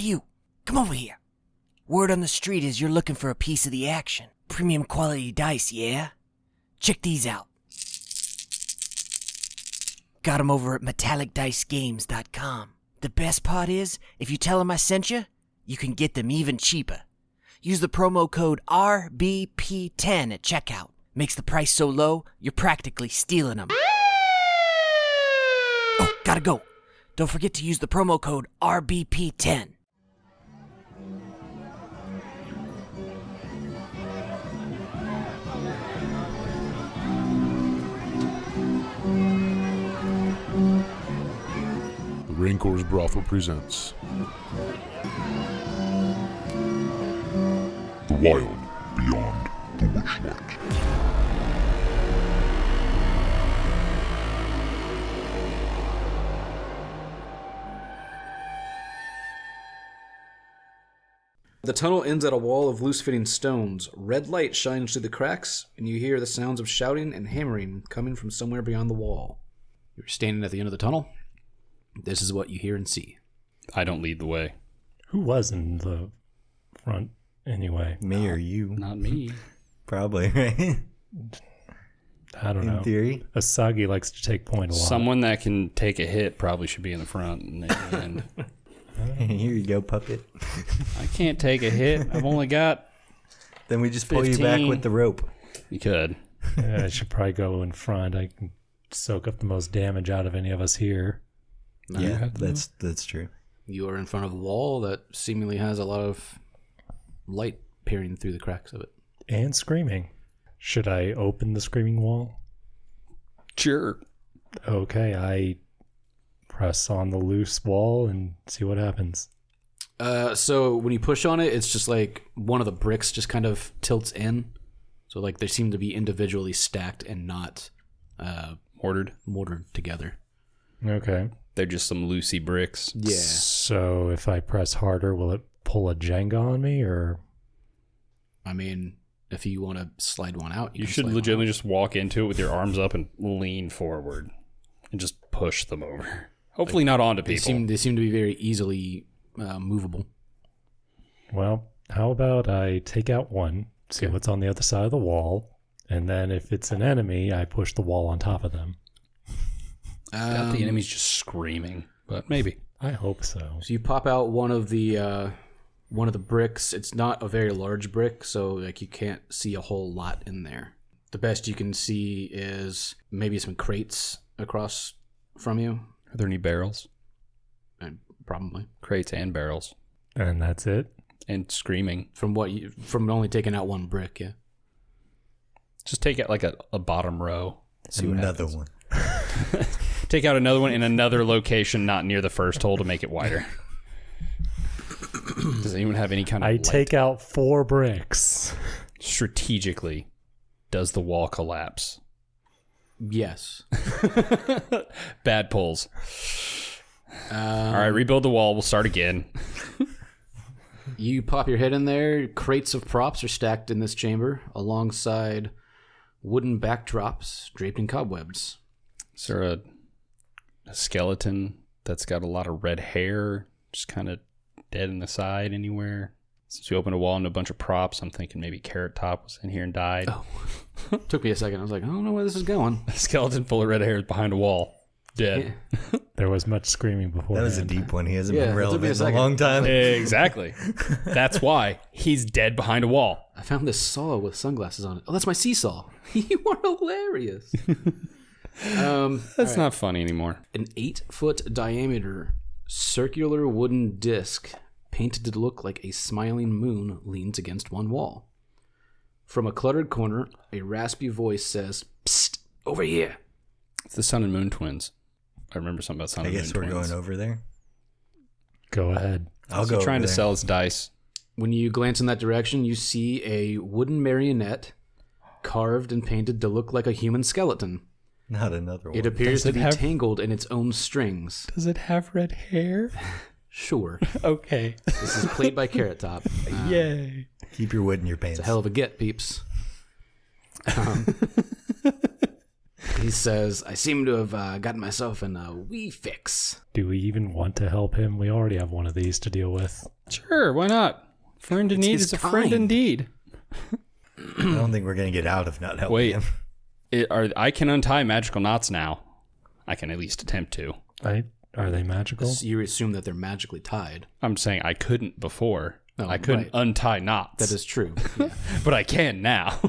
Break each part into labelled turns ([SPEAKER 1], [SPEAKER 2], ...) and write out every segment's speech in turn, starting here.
[SPEAKER 1] you, come over here. Word on the street is you're looking for a piece of the action. Premium quality dice, yeah? Check these out. Got 'em over at metallicdicegames.com. The best part is, if you tell them I sent you, you can get them even cheaper. Use the promo code RBP10 at checkout. Makes the price so low, you're practically stealing them. Oh, gotta go. Don't forget to use the promo code RBP10.
[SPEAKER 2] The Raincor's Brothel presents The Wild Beyond the Witchlight.
[SPEAKER 3] The tunnel ends at a wall of loose-fitting stones. Red light shines through the cracks, and you hear the sounds of shouting and hammering coming from somewhere beyond the wall. You're standing at the end of the tunnel. This is what you hear and see.
[SPEAKER 4] I don't lead the way.
[SPEAKER 5] Who was in the front anyway?
[SPEAKER 6] Me or you?
[SPEAKER 4] Not me.
[SPEAKER 6] Probably, right?
[SPEAKER 5] I don't know.
[SPEAKER 6] In theory.
[SPEAKER 5] Usagi likes to take point a lot.
[SPEAKER 4] Someone that can take a hit probably should be in the front. And
[SPEAKER 6] Here you go, puppet.
[SPEAKER 4] I can't take a hit. I've only got...
[SPEAKER 6] Then we just pull you
[SPEAKER 4] 15.
[SPEAKER 6] back with the rope.
[SPEAKER 4] You could.
[SPEAKER 5] Yeah, I should probably go in front. I can soak up the most damage out of any of us here.
[SPEAKER 6] Yeah, that's true.
[SPEAKER 3] You are in front of a wall that seemingly has a lot of light peering through the cracks of it.
[SPEAKER 5] And screaming. Should I open the screaming wall?
[SPEAKER 4] Sure.
[SPEAKER 5] Okay, I press on the loose wall and see what happens.
[SPEAKER 3] So when you push on it, it's just like one of the bricks just kind of tilts in. So like they seem to be individually stacked and not mortared together.
[SPEAKER 5] Okay.
[SPEAKER 4] They're just some loosey bricks.
[SPEAKER 3] Yeah.
[SPEAKER 5] So if I press harder, will it pull a Jenga on me, or?
[SPEAKER 3] I mean, if you want to slide one out,
[SPEAKER 4] You should legitimately just walk into it with your arms up and lean forward and just push them over. Hopefully not onto people.
[SPEAKER 3] They seem to be very easily movable.
[SPEAKER 5] Well, how about I take out one, see what's on the other side of the wall, and then if it's an enemy, I push the wall on top of them.
[SPEAKER 4] The enemy's just screaming, but maybe.
[SPEAKER 5] I hope so.
[SPEAKER 3] So you pop out one of the bricks. It's not a very large brick, so like you can't see a whole lot in there. The best you can see is maybe some crates across from you.
[SPEAKER 4] Are there any barrels?
[SPEAKER 3] Probably
[SPEAKER 4] Crates and barrels.
[SPEAKER 5] And that's it?
[SPEAKER 4] And screaming.
[SPEAKER 3] from only taking out one brick. Yeah.
[SPEAKER 4] Just take out like a bottom row. See what
[SPEAKER 6] Another
[SPEAKER 4] happens.
[SPEAKER 6] one.
[SPEAKER 4] Take out another one in another location, not near the first hole, to make it wider. Does anyone have any kind of light?
[SPEAKER 5] Take out 4 bricks.
[SPEAKER 4] Strategically, does the wall collapse?
[SPEAKER 3] Yes.
[SPEAKER 4] Bad pulls. All right, rebuild the wall. We'll start again.
[SPEAKER 3] You pop your head in there. Crates of props are stacked in this chamber alongside wooden backdrops draped in cobwebs.
[SPEAKER 4] Is there a skeleton that's got a lot of red hair, just kind of dead in the side anywhere? Since we opened a wall and a bunch of props, I'm thinking maybe Carrot Top was in here and died.
[SPEAKER 3] Oh. Took me a second. I was like, I don't know where this is going.
[SPEAKER 4] A skeleton full of red hair is behind a wall. Dead.
[SPEAKER 3] Yeah.
[SPEAKER 5] There was much screaming before.
[SPEAKER 6] That was a deep one. He hasn't
[SPEAKER 3] Yeah,
[SPEAKER 6] been
[SPEAKER 3] it took me a
[SPEAKER 6] relevant in a
[SPEAKER 3] second.
[SPEAKER 6] long time.
[SPEAKER 4] Exactly. That's why he's dead behind a wall.
[SPEAKER 3] I found this saw with sunglasses on it. Oh, that's my seesaw. You are hilarious.
[SPEAKER 4] That's not funny anymore.
[SPEAKER 3] An 8-foot diameter circular wooden disc painted to look like a smiling moon leans against one wall. From a cluttered corner, a raspy voice says, "Psst, over here."
[SPEAKER 4] It's the Sun and Moon twins. I remember something about Sun
[SPEAKER 6] I
[SPEAKER 4] and Moon
[SPEAKER 6] guess we're
[SPEAKER 4] twins.
[SPEAKER 6] going over there.
[SPEAKER 5] Go ahead.
[SPEAKER 6] I'll go
[SPEAKER 4] trying
[SPEAKER 6] over
[SPEAKER 4] to
[SPEAKER 6] there.
[SPEAKER 4] sell us dice.
[SPEAKER 3] When you glance in that direction, you see a wooden marionette carved and painted to look like a human skeleton.
[SPEAKER 6] Not another one.
[SPEAKER 3] It appears
[SPEAKER 4] Does
[SPEAKER 3] to
[SPEAKER 4] it
[SPEAKER 3] be
[SPEAKER 4] have-
[SPEAKER 3] tangled in its own strings.
[SPEAKER 4] Does it have red hair?
[SPEAKER 3] Sure.
[SPEAKER 4] Okay.
[SPEAKER 3] This is played by Carrot Top.
[SPEAKER 4] Yay.
[SPEAKER 6] Keep your wood in your pants.
[SPEAKER 3] It's a hell of a get, peeps. He says, I seem to have gotten myself in a wee fix.
[SPEAKER 5] Do we even want to help him? We already have one of these to deal with.
[SPEAKER 4] Sure, why not? Friend in need is a friend indeed.
[SPEAKER 6] I don't think we're going to get out if not helping
[SPEAKER 4] Wait,
[SPEAKER 6] him.
[SPEAKER 4] I can untie magical knots now. I can at least attempt to.
[SPEAKER 5] Are they magical?
[SPEAKER 3] You assume that they're magically tied.
[SPEAKER 4] I'm saying I couldn't before.
[SPEAKER 3] Oh,
[SPEAKER 4] I couldn't
[SPEAKER 3] right.
[SPEAKER 4] untie knots.
[SPEAKER 3] That is true. Yeah.
[SPEAKER 4] But I can now.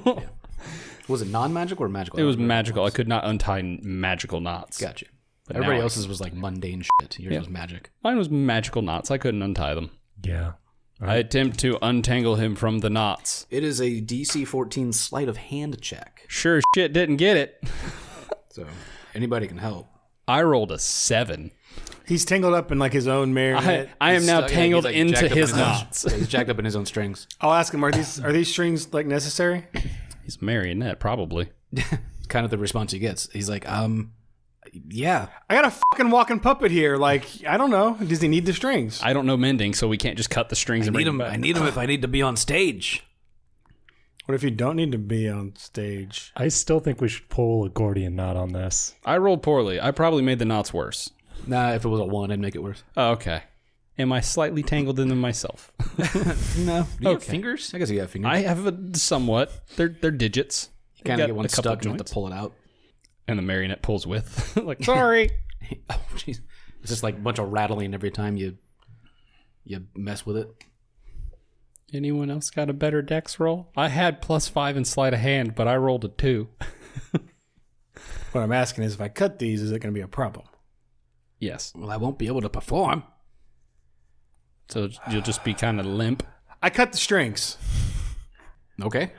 [SPEAKER 3] Was it non-magical or magical?
[SPEAKER 4] It was magical. I could not untie magical knots.
[SPEAKER 3] Gotcha.
[SPEAKER 4] But
[SPEAKER 3] Everybody
[SPEAKER 4] now
[SPEAKER 3] else's was like mundane shit. Yours was magic.
[SPEAKER 4] Mine was magical knots. I couldn't untie them.
[SPEAKER 5] Yeah.
[SPEAKER 4] I attempt to untangle him from the knots.
[SPEAKER 3] It is a DC 14 sleight of hand check.
[SPEAKER 4] Sure as shit didn't get it.
[SPEAKER 3] So anybody can help.
[SPEAKER 4] I rolled a 7.
[SPEAKER 7] He's tangled up in like his own marionette.
[SPEAKER 4] I am now
[SPEAKER 3] Stuck-
[SPEAKER 4] tangled
[SPEAKER 3] he's, like,
[SPEAKER 4] into
[SPEAKER 3] jacked up
[SPEAKER 4] his
[SPEAKER 3] in
[SPEAKER 4] knots.
[SPEAKER 3] Yeah, he's jacked up in his own strings.
[SPEAKER 7] I'll ask him, are these strings like necessary?
[SPEAKER 4] He's a marionette, probably.
[SPEAKER 3] Kind of the response he gets. He's like, yeah.
[SPEAKER 7] I got a fucking walking puppet here. Like, I don't know. Does he need the strings?
[SPEAKER 4] I don't know mending, so we can't just cut the strings and bring them back.
[SPEAKER 3] I need him if I need to be on stage.
[SPEAKER 7] What if you don't need to be on stage?
[SPEAKER 5] I still think we should pull a Gordian knot on this.
[SPEAKER 4] I rolled poorly. I probably made the knots worse.
[SPEAKER 3] Nah, if it was a 1, I'd make it worse.
[SPEAKER 4] Oh, okay. Am I slightly tangled in them myself?
[SPEAKER 3] No. Do you have
[SPEAKER 4] Okay.
[SPEAKER 3] fingers? I guess you have fingers.
[SPEAKER 4] I have somewhat. They're digits.
[SPEAKER 3] kind
[SPEAKER 4] Got
[SPEAKER 3] of get one
[SPEAKER 4] a couple
[SPEAKER 3] stuck and you have
[SPEAKER 4] joints.
[SPEAKER 3] to pull it out.
[SPEAKER 4] And the marionette pulls with. Like, sorry.
[SPEAKER 3] Oh, jeez. It's just like a bunch of rattling every time you mess with it.
[SPEAKER 4] Anyone else got a better dex roll? I had +5 in sleight of hand, but I rolled a 2.
[SPEAKER 7] What I'm asking is, if I cut these, is it going to be a problem?
[SPEAKER 4] Yes.
[SPEAKER 3] Well, I won't be able to perform.
[SPEAKER 4] So you'll just be kind of limp.
[SPEAKER 7] I cut the strings.
[SPEAKER 3] Okay.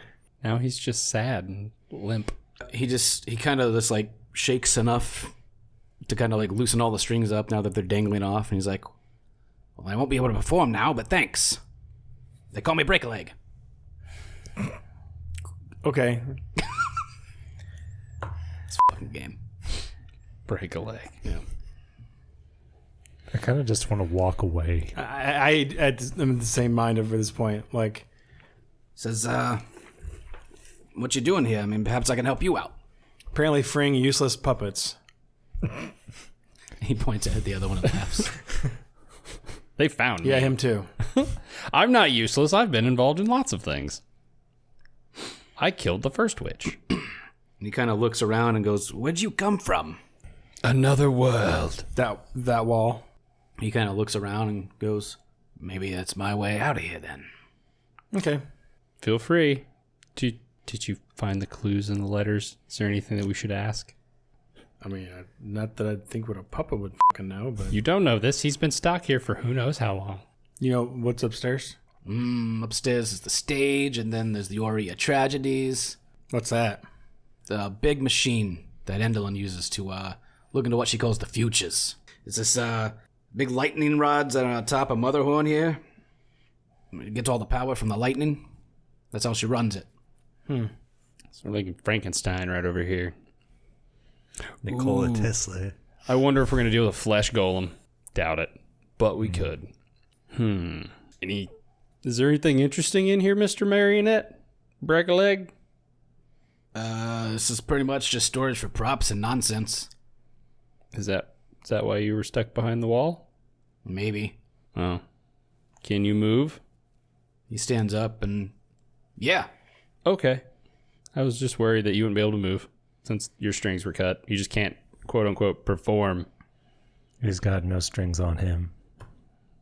[SPEAKER 4] Now he's just sad and limp.
[SPEAKER 3] He kind of just like shakes enough to kind of like loosen all the strings up now that they're dangling off. And he's like, well, I won't be able to perform now, but thanks. They call me Break-A-Leg.
[SPEAKER 7] Okay.
[SPEAKER 3] It's a fucking game.
[SPEAKER 4] Break a leg.
[SPEAKER 3] Yeah.
[SPEAKER 5] I kind of just want to walk away.
[SPEAKER 7] I'm in the same mind over this point. Like,
[SPEAKER 3] Says, what you doing here? I mean, perhaps I can help you out.
[SPEAKER 7] apparently freeing useless puppets.
[SPEAKER 3] He points at the other one and laughs.
[SPEAKER 4] They found me.
[SPEAKER 7] Yeah, him too.
[SPEAKER 4] I'm not useless. I've been involved in lots of things. I killed the first witch.
[SPEAKER 3] And he kind of looks around and goes, where'd you come from?
[SPEAKER 4] Another world.
[SPEAKER 7] That wall.
[SPEAKER 3] He kind of looks around and goes, maybe that's my way out of here then.
[SPEAKER 7] Okay.
[SPEAKER 4] Feel free. Did you find the clues in the letters? Is there anything that we should ask?
[SPEAKER 7] I mean, not that I think what a puppet would fucking know, but
[SPEAKER 4] You don't know this. He's been stuck here for who knows how long.
[SPEAKER 7] you know what's upstairs?
[SPEAKER 3] Upstairs is the stage, and then there's the Aurea Tragedies.
[SPEAKER 7] What's that?
[SPEAKER 3] The big machine that Endelin uses to look into what she calls the futures. It's this big lightning rods that are on top of Motherhorn here. It gets all the power from the lightning. That's how she runs it.
[SPEAKER 4] So we're like Frankenstein right over here.
[SPEAKER 6] Nikola Tesla.
[SPEAKER 4] I wonder if we're going to deal with a flesh golem. Doubt it. But we could. Is there anything interesting in here, Mr. Marionette? Break a leg?
[SPEAKER 3] This is pretty much just storage for props and nonsense.
[SPEAKER 4] Is that why you were stuck behind the wall?
[SPEAKER 3] Maybe.
[SPEAKER 4] Oh. Can you move?
[SPEAKER 3] He stands up and... Yeah.
[SPEAKER 4] Okay. I was just worried that you wouldn't be able to move since your strings were cut. You just can't, quote unquote, perform.
[SPEAKER 5] He's got no strings on him.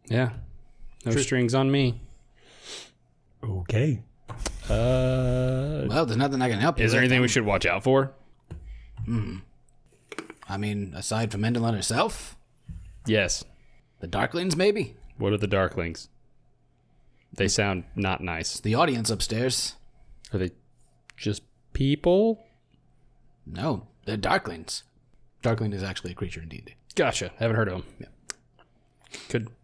[SPEAKER 4] Yeah. No strings on me.
[SPEAKER 5] Okay.
[SPEAKER 3] Well, there's nothing I can help you
[SPEAKER 4] Is there
[SPEAKER 3] with.
[SPEAKER 4] anything we should watch out for?
[SPEAKER 3] I mean, aside from Endelin herself?
[SPEAKER 4] Yes.
[SPEAKER 3] The Darklings, maybe?
[SPEAKER 4] What are the Darklings? They sound not nice.
[SPEAKER 3] The audience upstairs?
[SPEAKER 4] Are they just people?
[SPEAKER 3] No, they're Darklings. Darkling is actually a creature in D&D.
[SPEAKER 4] Gotcha. Haven't heard of them.
[SPEAKER 3] Yeah.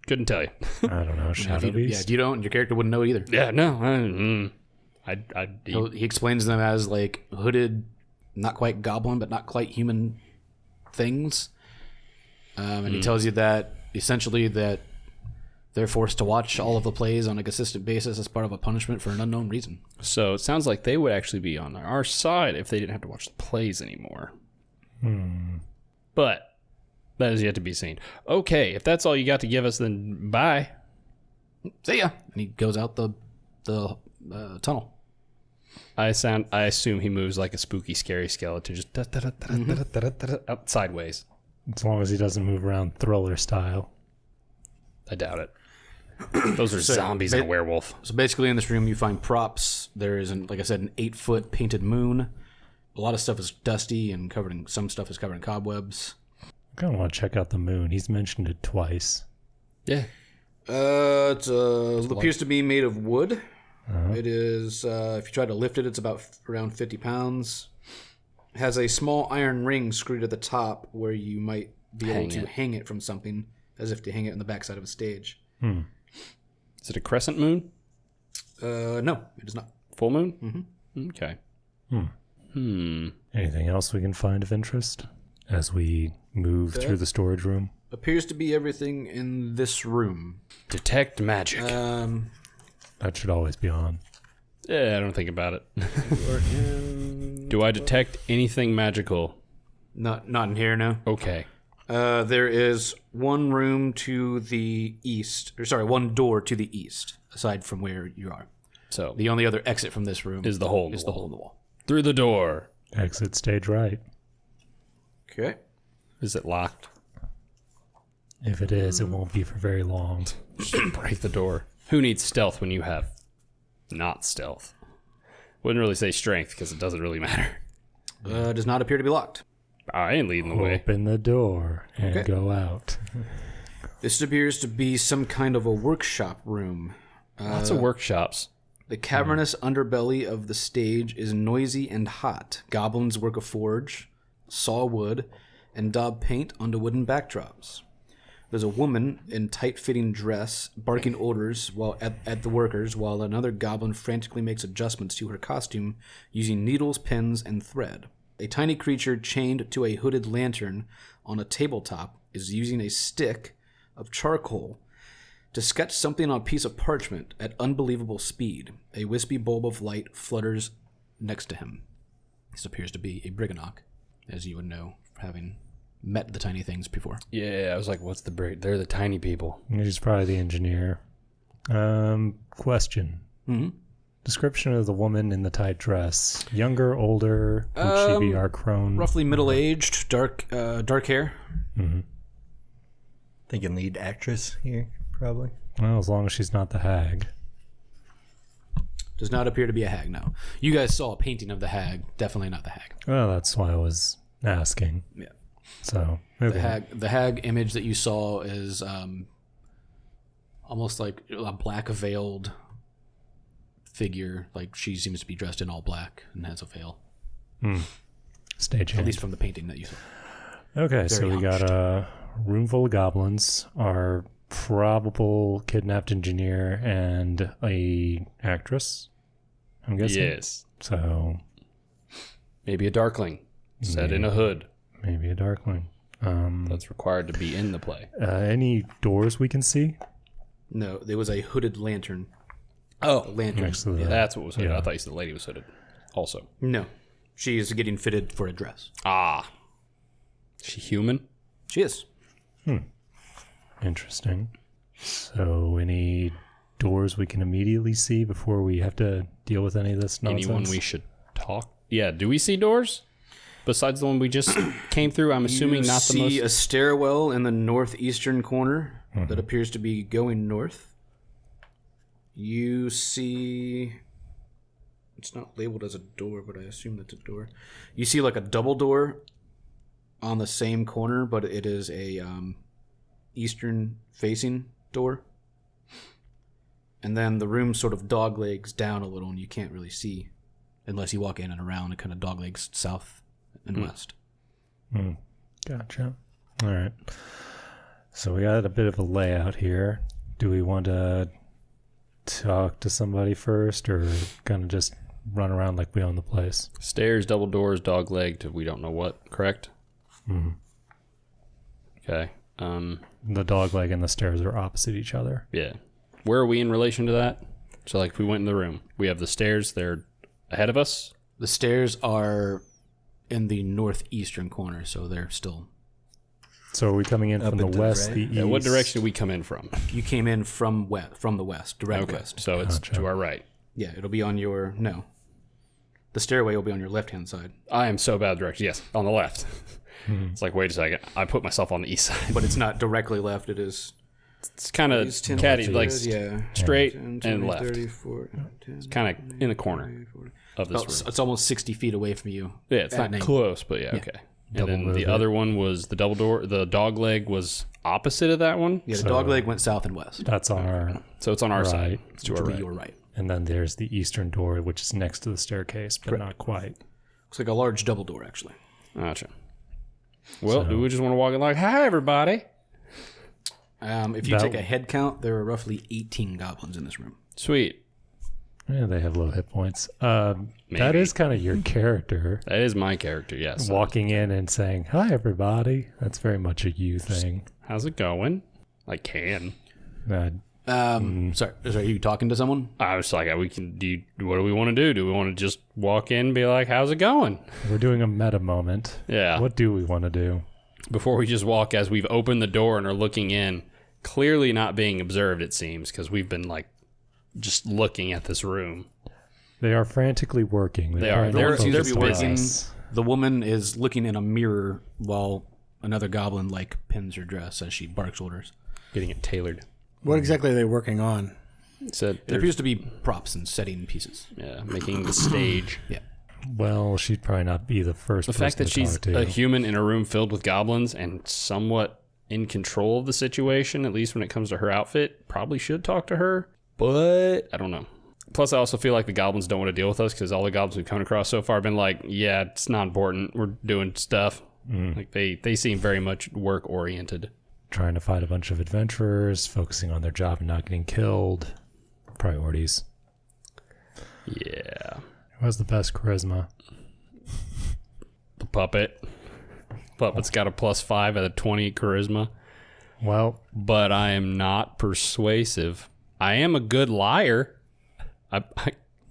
[SPEAKER 4] Couldn't tell you.
[SPEAKER 5] I don't know. Shadow
[SPEAKER 3] Yeah,
[SPEAKER 5] Beast?
[SPEAKER 3] if you don't, your character wouldn't know either.
[SPEAKER 4] Yeah, no.
[SPEAKER 3] He explains them as like hooded, not quite goblin, but not quite human things. And he tells you that essentially that they're forced to watch all of the plays on a consistent basis as part of a punishment for an unknown reason.
[SPEAKER 4] So it sounds like they would actually be on our side if they didn't have to watch the plays anymore. But that is yet to be seen. Okay, if that's all you got to give us, then bye.
[SPEAKER 3] See ya. And he goes out the tunnel.
[SPEAKER 4] I assume he moves like a spooky, scary skeleton, just out sideways.
[SPEAKER 5] As long as he doesn't move around thriller style.
[SPEAKER 4] I doubt it. Those are zombies and a werewolf.
[SPEAKER 3] So basically in this room you find props. There is, like I said, an 8-foot painted moon. A lot of stuff is dusty and some stuff is covered in cobwebs.
[SPEAKER 5] I kind of want to check out the moon. He's mentioned it twice.
[SPEAKER 4] Yeah.
[SPEAKER 3] It appears to be made of wood. It is, if you try to lift it, it's about around 50 pounds. It has a small iron ring screwed at the top where you might be able to hang it from something, as if to hang it on the backside of a stage.
[SPEAKER 4] Is it a crescent moon?
[SPEAKER 3] No, it is not.
[SPEAKER 4] Full moon? Mm-hmm. Okay.
[SPEAKER 5] Anything else we can find of interest as we move through the storage room?
[SPEAKER 3] Appears to be everything in this room.
[SPEAKER 4] Detect magic.
[SPEAKER 5] That should always be on.
[SPEAKER 4] Yeah, I don't think about it. Do I detect anything magical?
[SPEAKER 3] Not in here, no.
[SPEAKER 4] Okay.
[SPEAKER 3] There is one room to the east, one door to the east, aside from where you are.
[SPEAKER 4] So
[SPEAKER 3] the only other exit from this room
[SPEAKER 4] is the hole in the wall. Through the door.
[SPEAKER 5] Exit stage right.
[SPEAKER 3] Okay.
[SPEAKER 4] Is it locked?
[SPEAKER 5] If it is, it won't be for very long.
[SPEAKER 4] Just break the door. Who needs stealth when you have not stealth? Wouldn't really say strength because it doesn't really matter.
[SPEAKER 3] Does not appear to be locked.
[SPEAKER 4] I ain't leading the way.
[SPEAKER 5] Open the door and go out.
[SPEAKER 3] This appears to be some kind of a workshop room.
[SPEAKER 4] Lots of workshops.
[SPEAKER 3] The cavernous underbelly of the stage is noisy and hot. Goblins work a forge, saw wood, and daub paint onto wooden backdrops. There's a woman in tight-fitting dress barking orders at the workers, while another goblin frantically makes adjustments to her costume using needles, pins, and thread. A tiny creature chained to a hooded lantern on a tabletop is using a stick of charcoal to sketch something on a piece of parchment at unbelievable speed. A wispy bulb of light flutters next to him. This appears to be a Briganock, as you would know, having met the tiny things before.
[SPEAKER 4] Yeah, I was like, what's the break? They're the tiny people.
[SPEAKER 5] He's probably the engineer. Question. Description of the woman in the tight dress. Younger, older? Would she be our crone?
[SPEAKER 3] Roughly middle-aged, dark hair.
[SPEAKER 6] Thinking lead actress here, probably.
[SPEAKER 5] Well, as long as she's not the hag.
[SPEAKER 3] Does not appear to be a hag, no. You guys saw a painting of the hag. Definitely not the hag.
[SPEAKER 5] Well, that's why I was asking.
[SPEAKER 3] Yeah.
[SPEAKER 5] So, okay.
[SPEAKER 3] The hag image that you saw is almost like a black veiled figure. Like she seems to be dressed in all black and has a veil.
[SPEAKER 5] Stagehand.
[SPEAKER 3] At least from the painting that you saw.
[SPEAKER 5] Okay, so we got a room full of goblins, our probable kidnapped engineer, and a actress, I'm guessing.
[SPEAKER 4] Yes.
[SPEAKER 5] So
[SPEAKER 4] maybe a darkling set in a hood.
[SPEAKER 5] Maybe a darkling.
[SPEAKER 4] That's required to be in the play.
[SPEAKER 5] Any doors we can see?
[SPEAKER 3] No, there was a hooded lantern.
[SPEAKER 4] Oh,
[SPEAKER 3] Lantern.
[SPEAKER 5] Next to the,
[SPEAKER 4] that's what was hooded.
[SPEAKER 5] Yeah.
[SPEAKER 4] I thought you said the lady was hooded. Also.
[SPEAKER 3] No. She is getting fitted for a dress.
[SPEAKER 4] Ah. Is she human?
[SPEAKER 3] She is.
[SPEAKER 5] Interesting. So any doors we can immediately see before we have to deal with any of this nonsense?
[SPEAKER 4] Anyone we should talk? Yeah, do we see doors? Besides the one we just came through, I'm assuming not the most...
[SPEAKER 3] You see a stairwell in the northeastern corner that appears to be going north. You see... It's not labeled as a door, but I assume that's a door. You see like a double door on the same corner, but it is a eastern-facing door. And then the room sort of doglegs down a little, and you can't really see unless you walk in and around. It kind of doglegs south and west.
[SPEAKER 5] Gotcha. All right. So we got a bit of a layout here. Do we want to talk to somebody first, or kind of just run around like we own the place?
[SPEAKER 4] Stairs, double doors, dog-legged, we don't know what, correct? Okay.
[SPEAKER 5] The dog leg and the stairs are opposite each other.
[SPEAKER 4] Yeah. Where are we in relation to that? So, like, if we went in the room, we have the stairs, they're ahead of us?
[SPEAKER 3] The stairs are in the northeastern corner, so they're still...
[SPEAKER 5] So are we coming in
[SPEAKER 6] Up
[SPEAKER 5] from the
[SPEAKER 6] into the
[SPEAKER 5] west,
[SPEAKER 6] right?
[SPEAKER 5] the east?
[SPEAKER 4] Yeah, what direction did we come in from?
[SPEAKER 3] You came in from the west, direct
[SPEAKER 4] Okay,
[SPEAKER 3] west.
[SPEAKER 4] so it's
[SPEAKER 5] Gotcha.
[SPEAKER 4] to our right.
[SPEAKER 3] Yeah, it'll be on your... No. The stairway will be on your left-hand side.
[SPEAKER 4] I am so bad direction. Yes, on the left. It's like, wait a second. I put myself on the east side.
[SPEAKER 3] But it's not directly left, it is...
[SPEAKER 4] It's kind of
[SPEAKER 3] It's 10,
[SPEAKER 4] catty, like
[SPEAKER 3] yeah.
[SPEAKER 4] straight
[SPEAKER 3] 10,
[SPEAKER 4] and
[SPEAKER 3] 20,
[SPEAKER 4] left.
[SPEAKER 3] 30, 40, 10,
[SPEAKER 4] It's kind of in the corner of this room.
[SPEAKER 3] it's almost 60 feet away from you.
[SPEAKER 4] Yeah, it's
[SPEAKER 3] at
[SPEAKER 4] not
[SPEAKER 3] night.
[SPEAKER 4] close, but yeah, okay. And
[SPEAKER 5] Double
[SPEAKER 4] then
[SPEAKER 5] move
[SPEAKER 4] the
[SPEAKER 5] it.
[SPEAKER 4] other one was the double door. The dog leg was opposite of that one.
[SPEAKER 3] Yeah, the
[SPEAKER 5] So-
[SPEAKER 3] dog leg went south and west.
[SPEAKER 5] That's on our,
[SPEAKER 4] So it's on our
[SPEAKER 5] Right.
[SPEAKER 4] side. It's to
[SPEAKER 3] Which
[SPEAKER 4] our
[SPEAKER 3] will be
[SPEAKER 4] right.
[SPEAKER 3] your right.
[SPEAKER 5] and then there's the eastern door, which is next to the staircase, but not quite.
[SPEAKER 3] Looks like a large double door, actually.
[SPEAKER 4] Gotcha. Well,
[SPEAKER 5] So-
[SPEAKER 4] do we just want to walk in like, hi, everybody?
[SPEAKER 3] If you
[SPEAKER 5] That-
[SPEAKER 3] take a head count, there are roughly 18 goblins in this room.
[SPEAKER 4] Sweet.
[SPEAKER 5] Yeah, they have low hit points. That
[SPEAKER 4] Maybe.
[SPEAKER 5] is kind of your character.
[SPEAKER 4] That is my character, yes.
[SPEAKER 5] Walking in and saying, hi, everybody. That's very much a you thing.
[SPEAKER 4] How's it going? I can.
[SPEAKER 3] Sorry, are you talking to someone?
[SPEAKER 4] I was like, what do we want to do? Do we want to just walk in and be like, how's it going?
[SPEAKER 5] We're doing a meta moment.
[SPEAKER 4] Yeah.
[SPEAKER 5] What do we want to do?
[SPEAKER 4] Before we just walk, as we've opened the door and are looking in, clearly not being observed, it seems, because we've been like just looking at this room.
[SPEAKER 5] They are frantically working.
[SPEAKER 4] They are.
[SPEAKER 5] probably
[SPEAKER 4] They're-
[SPEAKER 5] not
[SPEAKER 3] Seems to
[SPEAKER 5] focused
[SPEAKER 3] be
[SPEAKER 5] on
[SPEAKER 3] working.
[SPEAKER 5] us.
[SPEAKER 3] The woman is looking in a mirror while another goblin like pins her dress as she barks orders.
[SPEAKER 4] Getting it tailored.
[SPEAKER 7] What exactly are they working on?
[SPEAKER 4] Said
[SPEAKER 3] It appears to be props and setting pieces.
[SPEAKER 4] yeah, making the stage.
[SPEAKER 3] Yeah.
[SPEAKER 5] Well, she'd probably not be the first
[SPEAKER 4] The
[SPEAKER 5] person
[SPEAKER 4] fact that
[SPEAKER 5] to
[SPEAKER 4] she's
[SPEAKER 5] talk to.
[SPEAKER 4] a human in a room filled with goblins and somewhat in control of the situation, at least when it comes to her outfit, probably should talk to her. But I don't know. Plus, I also feel like the goblins don't want to deal with us because all the goblins we've come across so far have been like, yeah, it's not important. We're doing stuff. Like they seem very much work oriented.
[SPEAKER 5] Trying to fight a bunch of adventurers, focusing on their job and not getting killed. Priorities.
[SPEAKER 4] Yeah.
[SPEAKER 5] Who has the best charisma?
[SPEAKER 4] The puppet. Puppet's got a +5 out of 20 charisma.
[SPEAKER 5] Well,
[SPEAKER 4] But I am not persuasive. I am a good liar. I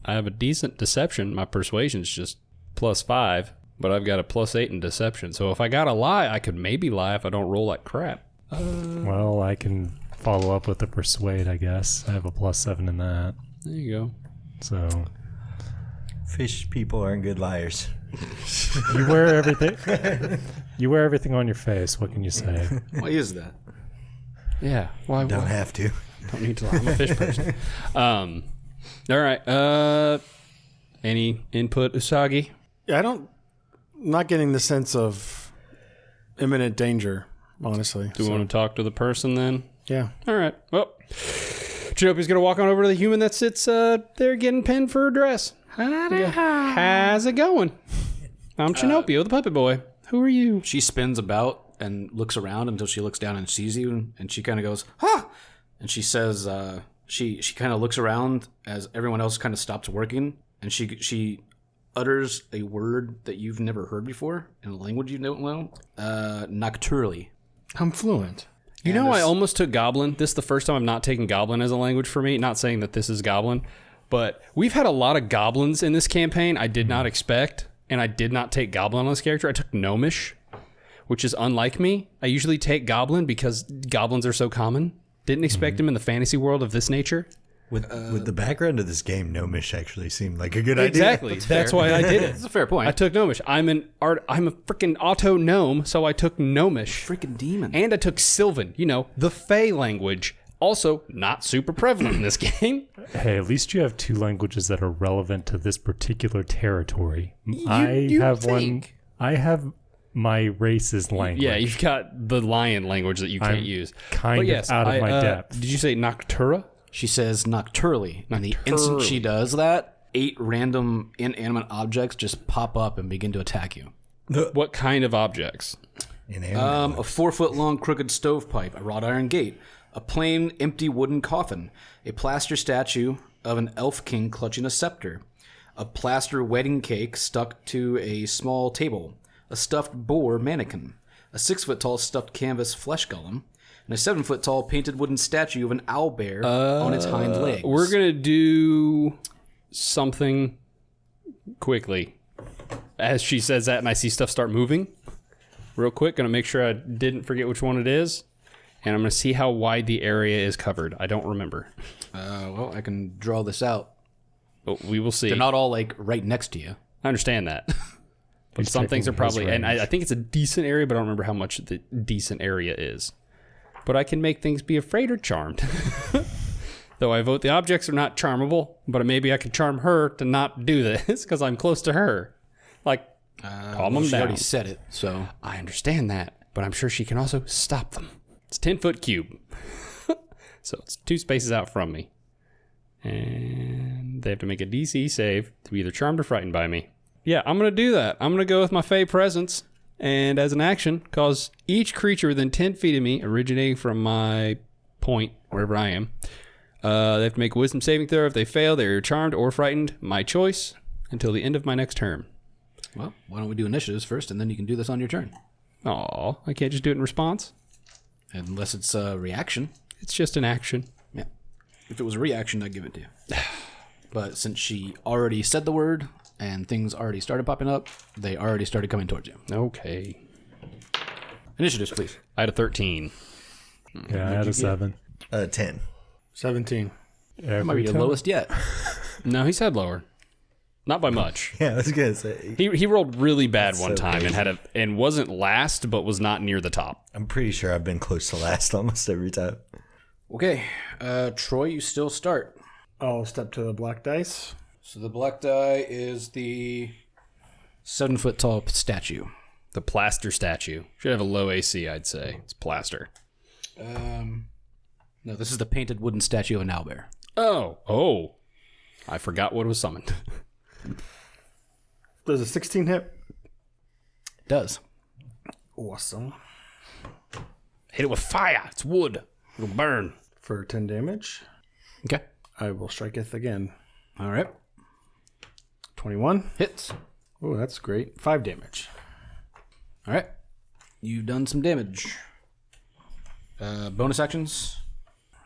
[SPEAKER 4] have a decent deception. My persuasion's just +5, but I've got a +8 in deception. So if I gotta lie, I could maybe lie if I don't roll like crap.
[SPEAKER 5] well, I can follow up with the persuade, I guess. I have a +7 in that.
[SPEAKER 4] There you go.
[SPEAKER 5] So
[SPEAKER 6] Fish people aren't good liars.
[SPEAKER 5] you wear everything. You wear everything on your face. What can you say?
[SPEAKER 3] Why is that?
[SPEAKER 4] Yeah. Well, I
[SPEAKER 6] Don't have to.
[SPEAKER 4] don't need to lie. I'm a fish person. All right. Any input, Usagi?
[SPEAKER 7] Yeah, I'm not getting the sense of imminent danger, honestly.
[SPEAKER 4] Do we want to talk to the person then?
[SPEAKER 7] Yeah.
[SPEAKER 4] All right. Well, Chinnopio's going to walk on over to the human that sits there getting pinned for a dress. How's it going? I'm Chinnopio, the puppet boy. Who are you?
[SPEAKER 3] She spins about and looks around until she looks down and sees you, and she kind of goes, "Ha!" And she says, she kind of looks around as everyone else kind of stops working, and she utters a word that you've never heard before in a language you don't know, nocturally.
[SPEAKER 7] I'm fluent.
[SPEAKER 4] You know, I almost took Goblin. This is the first time I've not taken Goblin as a language for me. Not saying that this is Goblin, but we've had a lot of Goblins in this campaign I did not expect, and I did not take Goblin on this character. I took Gnomish, which is unlike me. I usually take Goblin because Goblins are so common. Didn't expect him in the fantasy world of this nature.
[SPEAKER 6] With the background of this game, Gnomish actually seemed like a good idea.
[SPEAKER 4] Exactly. That's why I did it.
[SPEAKER 3] That's a fair point.
[SPEAKER 4] I took Gnomish. I'm a freaking auto gnome, so I took Gnomish.
[SPEAKER 3] Freaking demon.
[SPEAKER 4] And I took Sylvan, the Fey language. Also, not super prevalent in this game.
[SPEAKER 5] Hey, at least you have two languages that are relevant to this particular territory.
[SPEAKER 4] you
[SPEAKER 5] have
[SPEAKER 4] think.
[SPEAKER 5] I have my race's language.
[SPEAKER 4] Yeah, you've got the lion language that you can't use.
[SPEAKER 5] kind
[SPEAKER 4] But
[SPEAKER 5] of
[SPEAKER 4] yes,
[SPEAKER 5] out of my depth.
[SPEAKER 4] Did you say Noctura?
[SPEAKER 3] She says nocturally. And the instant she does that, 8 random inanimate objects just pop up and begin to attack you.
[SPEAKER 4] What kind of objects?
[SPEAKER 3] A 4-foot-long crooked stovepipe, a wrought iron gate, a plain empty wooden coffin, a plaster statue of an elf king clutching a scepter, a plaster wedding cake stuck to a small table, a stuffed boar mannequin, a 6-foot-tall stuffed canvas flesh golem, and a 7-foot-tall painted wooden statue of an owlbear on its hind legs.
[SPEAKER 4] We're going to do something quickly. as she says that and I see stuff start moving, real quick, going to make sure I didn't forget which one it is. And I'm going to see how wide the area is covered. I don't remember.
[SPEAKER 3] Well, I can draw this out.
[SPEAKER 4] But we will see.
[SPEAKER 3] They're not all, like, right next to you.
[SPEAKER 4] I understand that. But some things are probably... And I think it's a decent area, but I don't remember how much the decent area is. But I can make things be afraid or charmed. Though I vote the objects are not charmable, but maybe I can charm her to not do this because I'm close to her. Like, calm them
[SPEAKER 3] She
[SPEAKER 4] down.
[SPEAKER 3] already said it, so...
[SPEAKER 4] I understand that, but I'm sure she can also stop them. It's 10-foot cube. So it's 2 spaces out from me. And they have to make a DC save to be either charmed or frightened by me. Yeah, I'm going to do that. I'm going to go with my Fey Presence. And as an action, cause each creature within 10 feet of me, originating from my point, wherever I am, they have to make a wisdom saving throw. If they fail, they are charmed or frightened. My choice until the end of my next turn.
[SPEAKER 3] Well, why don't we do initiatives first, and then you can do this on your turn.
[SPEAKER 4] Aw, I can't just do it in response?
[SPEAKER 3] Unless it's a reaction.
[SPEAKER 4] It's just an action.
[SPEAKER 3] Yeah. If it was a reaction, I'd give it to you. But since she already said the word and things already started popping up, they already started coming towards you.
[SPEAKER 4] Okay.
[SPEAKER 3] Initiatives, please.
[SPEAKER 4] I had a 13.
[SPEAKER 5] Yeah, I had a 7.
[SPEAKER 6] 10.
[SPEAKER 7] 17.
[SPEAKER 3] That might be your lowest yet.
[SPEAKER 4] No, he said lower. Not by much.
[SPEAKER 6] Yeah, I was gonna say.
[SPEAKER 4] He rolled really bad
[SPEAKER 6] That's
[SPEAKER 4] one
[SPEAKER 6] so
[SPEAKER 4] time
[SPEAKER 6] crazy.
[SPEAKER 4] and wasn't last, but was not near the top.
[SPEAKER 6] I'm pretty sure I've been close to last almost every time.
[SPEAKER 3] Okay. Troy, you still start.
[SPEAKER 7] I'll step to the black dice.
[SPEAKER 3] So the black die is the 7-foot tall statue.
[SPEAKER 4] The plaster statue. Should have a low AC, I'd say. It's plaster.
[SPEAKER 3] No, this is the painted wooden statue of an owlbear.
[SPEAKER 4] Oh. I forgot what was summoned.
[SPEAKER 7] Does a 16 hit?
[SPEAKER 3] It does.
[SPEAKER 7] Awesome.
[SPEAKER 4] Hit it with fire. It's wood. It'll burn.
[SPEAKER 7] For 10 damage.
[SPEAKER 3] Okay.
[SPEAKER 7] I will striketh again.
[SPEAKER 3] All right.
[SPEAKER 7] 21.
[SPEAKER 3] Hits.
[SPEAKER 7] Oh, that's great. 5 damage.
[SPEAKER 3] All right. You've done some damage. Bonus actions.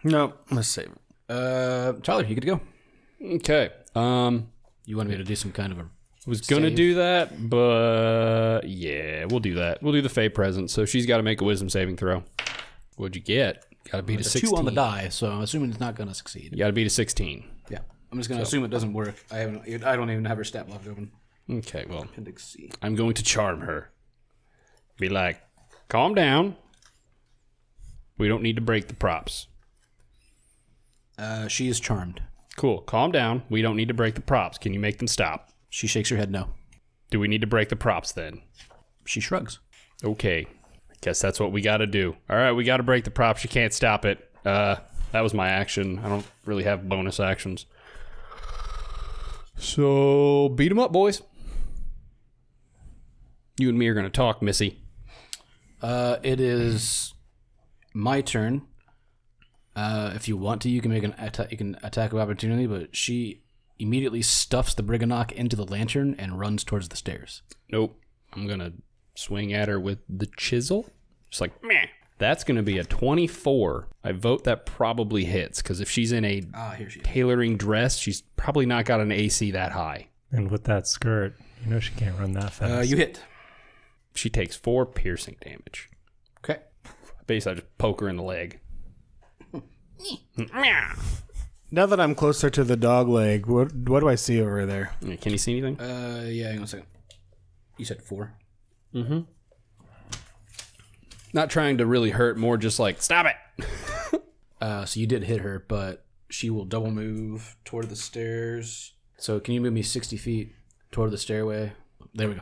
[SPEAKER 7] No, let's save it.
[SPEAKER 3] Tyler, you get to go.
[SPEAKER 4] Okay.
[SPEAKER 3] You wanted me to do some kind of a...
[SPEAKER 4] Was gonna
[SPEAKER 3] Save.
[SPEAKER 4] do that, but yeah, we'll do that. We'll do the Fey present. So she's got to make a wisdom saving throw. What'd you get? Got to beat a
[SPEAKER 3] It's a
[SPEAKER 4] 16.
[SPEAKER 3] 2 on the die, so I'm assuming it's not going to succeed.
[SPEAKER 4] You got to beat a 16.
[SPEAKER 3] Yeah. I'm just going to assume it doesn't work. I don't even have her stat block open.
[SPEAKER 4] Okay, well,
[SPEAKER 3] Appendix C.
[SPEAKER 4] I'm going to charm her. Be like, calm down. We don't need to break the props.
[SPEAKER 3] She is charmed.
[SPEAKER 4] Cool. Calm down. We don't need to break the props. Can you make them stop?
[SPEAKER 3] She shakes her head no.
[SPEAKER 4] Do we need to break the props then?
[SPEAKER 3] She shrugs.
[SPEAKER 4] Okay. I guess that's what we got to do. All right, we got to break the props. You can't stop it. That was my action. I don't really have bonus actions. So, beat them up, boys. You and me are going to talk, Missy.
[SPEAKER 3] It is my turn. If you want to, you can make an attack of opportunity, but she immediately stuffs the Briganock into the lantern and runs towards the stairs.
[SPEAKER 4] Nope. I'm going to swing at her with the chisel. Just like, meh. That's going to be a 24. I vote that probably hits, because if she's in a
[SPEAKER 3] Here she is.
[SPEAKER 4] tailoring dress, she's probably not got an AC that high.
[SPEAKER 5] And with that skirt, you know she can't run that fast.
[SPEAKER 3] You hit.
[SPEAKER 4] She takes 4 piercing damage.
[SPEAKER 3] Okay.
[SPEAKER 4] Basically, I just poke her in the leg.
[SPEAKER 7] Now that I'm closer to the dog leg, what do I see over there?
[SPEAKER 4] Can you see anything?
[SPEAKER 3] Yeah, hang on a second. You said 4.
[SPEAKER 4] Not trying to really hurt, more just like, stop it!
[SPEAKER 3] So you did hit her, but she will double move toward the stairs. So can you move me 60 feet toward the stairway? There we go.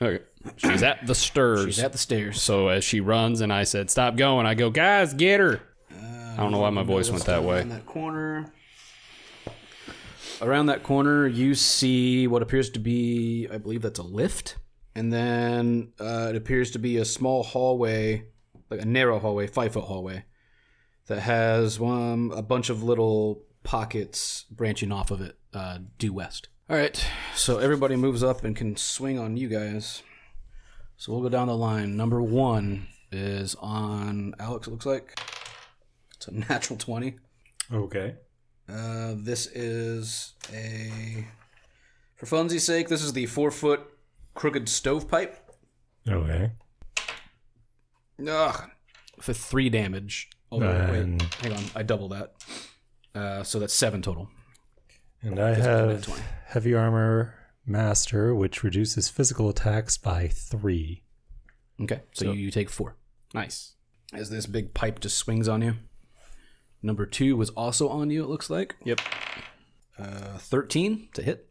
[SPEAKER 4] Okay. She's at the stairs.
[SPEAKER 3] She's at the stairs.
[SPEAKER 4] So as she runs and I said, stop going, I go, guys, get her! I don't know why my voice went that way.
[SPEAKER 3] Around that corner. Around that corner, you see what appears to be, I believe that's a lift. And then it appears to be a small hallway, like a narrow hallway, 5-foot hallway, that has a bunch of little pockets branching off of it due west. All right, so everybody moves up and can swing on you guys. So we'll go down the line. Number 1 is on Alex, it looks like. It's a natural 20.
[SPEAKER 5] Okay.
[SPEAKER 3] This is for funsies' sake, this is the 4-foot Crooked Stovepipe.
[SPEAKER 5] Okay.
[SPEAKER 3] Ugh. For 3 damage. Oh,
[SPEAKER 5] And-
[SPEAKER 3] wait. Hang on. I double that. So that's 7 total.
[SPEAKER 5] And I have Heavy Armor Master, which reduces physical attacks by 3.
[SPEAKER 3] Okay. So you take 4.
[SPEAKER 4] Nice.
[SPEAKER 3] As this big pipe just swings on you. Number 2 was also on you, it looks like.
[SPEAKER 4] Yep.
[SPEAKER 3] 13 to hit.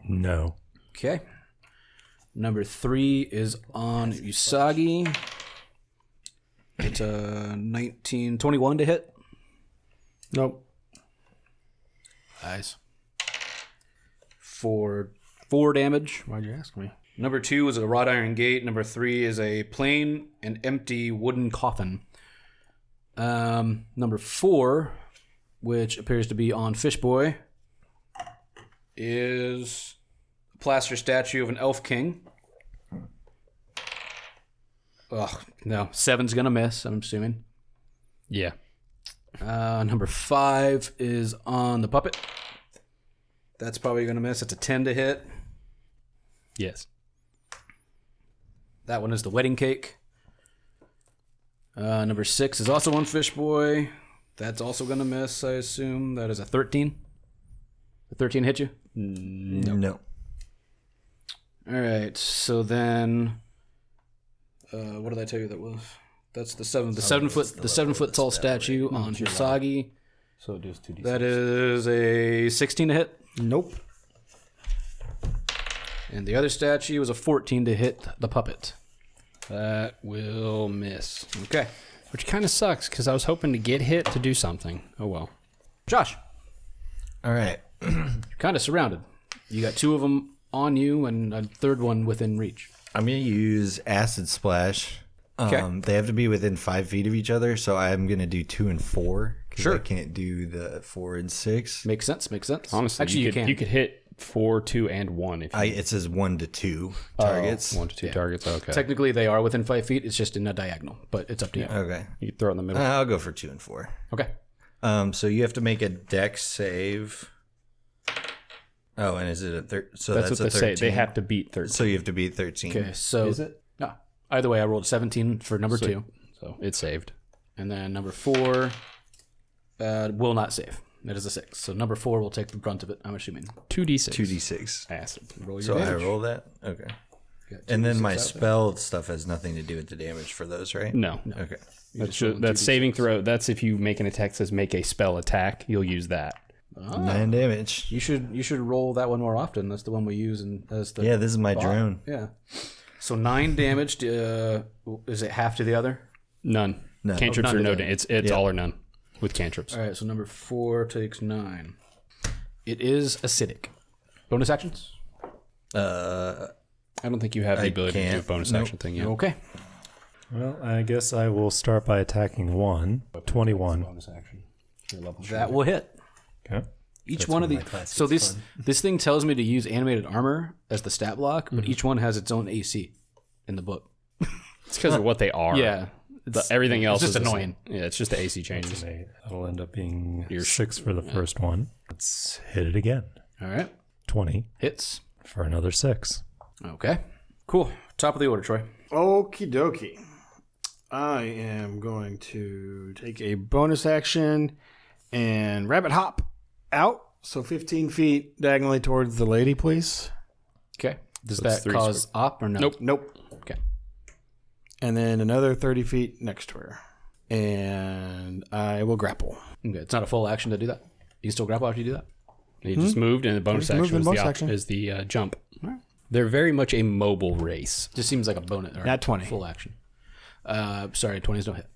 [SPEAKER 5] No.
[SPEAKER 3] Okay. Number 3 is on Usagi. It's a 21 to hit.
[SPEAKER 7] Nope.
[SPEAKER 3] Nice. For 4 damage.
[SPEAKER 7] Why'd you ask me?
[SPEAKER 3] Number 2 is a wrought iron gate. Number 3 is a plain and empty wooden coffin. Number 4, which appears to be on Fishboy, is a plaster statue of an elf king. Ugh, no. 7's gonna miss, I'm assuming.
[SPEAKER 4] Yeah.
[SPEAKER 3] Number 5 is on the puppet. That's probably gonna miss. It's a 10 to hit.
[SPEAKER 4] Yes.
[SPEAKER 3] That one is the wedding cake. Number 6 is also on Fishboy. That's also gonna miss, I assume. That is a 13. The 13 hit you?
[SPEAKER 6] No.
[SPEAKER 3] All right. So then, what did I tell you that was? That's the 7-foot tall statue on Usagi.
[SPEAKER 4] So it does 2d6.
[SPEAKER 3] That is a 16 to hit.
[SPEAKER 7] Nope.
[SPEAKER 3] And the other statue is a 14 to hit the puppet.
[SPEAKER 4] That will miss.
[SPEAKER 3] Okay.
[SPEAKER 4] Which kind of sucks because I was hoping to get hit to do something. Oh well.
[SPEAKER 3] Josh,
[SPEAKER 6] All right.
[SPEAKER 3] you're kind of surrounded. You got 2 of them on you and a third one within reach.
[SPEAKER 6] I'm going to use Acid Splash.
[SPEAKER 3] Okay.
[SPEAKER 6] They have to be within 5 feet of each other, so I'm going to do 2 and 4. Because
[SPEAKER 3] Sure.
[SPEAKER 6] I can't do the 4 and 6.
[SPEAKER 3] Makes sense. Makes sense.
[SPEAKER 4] Honestly,
[SPEAKER 3] actually, you can.
[SPEAKER 4] You could hit 4, 2, and 1 if you
[SPEAKER 6] It says 1 to 2 targets.
[SPEAKER 4] 1 to 2 targets. Okay.
[SPEAKER 3] Technically, they are within 5 feet. It's just in a diagonal, but it's up to you.
[SPEAKER 6] Okay.
[SPEAKER 4] You throw it in the middle.
[SPEAKER 6] I'll go for 2 and 4.
[SPEAKER 3] Okay.
[SPEAKER 6] So you have to make a dex save. Oh, and is it a so
[SPEAKER 4] That's
[SPEAKER 6] that's
[SPEAKER 4] what
[SPEAKER 6] a
[SPEAKER 4] they
[SPEAKER 6] 13.
[SPEAKER 4] say. They have to beat 13.
[SPEAKER 6] So you have to beat 13.
[SPEAKER 3] Okay. So
[SPEAKER 4] Is it?
[SPEAKER 3] No. Either way, I rolled 17 for number 2,
[SPEAKER 4] So it's saved.
[SPEAKER 3] and then number 4 will not save. That is a 6. So number 4 will take the brunt of it. I'm assuming.
[SPEAKER 4] 2d6.
[SPEAKER 6] 2d6.
[SPEAKER 4] Acid.
[SPEAKER 3] Roll your
[SPEAKER 6] So I
[SPEAKER 3] damage.
[SPEAKER 6] roll that? Okay.
[SPEAKER 3] You got
[SPEAKER 6] And then
[SPEAKER 3] 2d6
[SPEAKER 6] my
[SPEAKER 3] out there.
[SPEAKER 6] spell stuff has nothing to do with the damage for those, right?
[SPEAKER 4] No.
[SPEAKER 6] Okay.
[SPEAKER 4] That's saving throw. That's if you make an attack that says make a spell attack, you'll use that.
[SPEAKER 6] 9 damage.
[SPEAKER 3] You should roll that one more often. That's the one we use as the
[SPEAKER 6] Yeah, this is my
[SPEAKER 3] bot.
[SPEAKER 6] drone.
[SPEAKER 3] Yeah. So 9 damage. Is it half to the other?
[SPEAKER 4] None.
[SPEAKER 6] No.
[SPEAKER 4] Cantrips
[SPEAKER 3] None
[SPEAKER 4] are
[SPEAKER 3] to
[SPEAKER 4] no.
[SPEAKER 3] that.
[SPEAKER 4] It's
[SPEAKER 6] Yeah.
[SPEAKER 4] all or none with cantrips.
[SPEAKER 3] All right. So number 4 takes 9. It is acidic. Bonus actions.
[SPEAKER 6] Uh,
[SPEAKER 4] I don't think you have the
[SPEAKER 6] I
[SPEAKER 4] ability to do a
[SPEAKER 6] can't.
[SPEAKER 4] bonus
[SPEAKER 6] Nope.
[SPEAKER 4] action thing yet.
[SPEAKER 3] Okay.
[SPEAKER 5] Well, I guess I will start by attacking 1. 21.
[SPEAKER 4] Bonus action.
[SPEAKER 3] That will hit.
[SPEAKER 5] Okay.
[SPEAKER 3] Each one of the so this thing tells me to use animated armor as the stat block, but each one has its own AC in the book.
[SPEAKER 4] It's because of what they are.
[SPEAKER 3] Yeah,
[SPEAKER 4] Everything else
[SPEAKER 3] it's just
[SPEAKER 4] is the
[SPEAKER 3] annoying.
[SPEAKER 4] same. Yeah, it's just the AC changes.
[SPEAKER 5] That'll end up being 6 for the first one. Let's hit it again.
[SPEAKER 3] All right,
[SPEAKER 5] 20
[SPEAKER 3] hits.
[SPEAKER 5] for another 6.
[SPEAKER 3] Okay, cool. Top of the order, Troy.
[SPEAKER 7] Okie dokie. I am going to take a bonus action and rabbit hop out. So 15 feet diagonally towards the lady, please.
[SPEAKER 3] Okay, does
[SPEAKER 4] So it's
[SPEAKER 3] that
[SPEAKER 4] 3
[SPEAKER 3] cause op or no?
[SPEAKER 4] Nope.
[SPEAKER 7] Nope.
[SPEAKER 3] Okay,
[SPEAKER 7] And then another 30 feet next to her. And I will grapple.
[SPEAKER 3] okay. It's not a full action to do that. You can still grapple after you do that.
[SPEAKER 4] He just moved, and the bonus
[SPEAKER 7] Just moved
[SPEAKER 4] action
[SPEAKER 7] in
[SPEAKER 4] is
[SPEAKER 7] bonus
[SPEAKER 4] the,
[SPEAKER 7] action.
[SPEAKER 4] is the jump. They're very much a mobile race.
[SPEAKER 3] Just seems like a bonus. Or
[SPEAKER 7] Nat 20.
[SPEAKER 3] Full action. Sorry, 20s don't hit.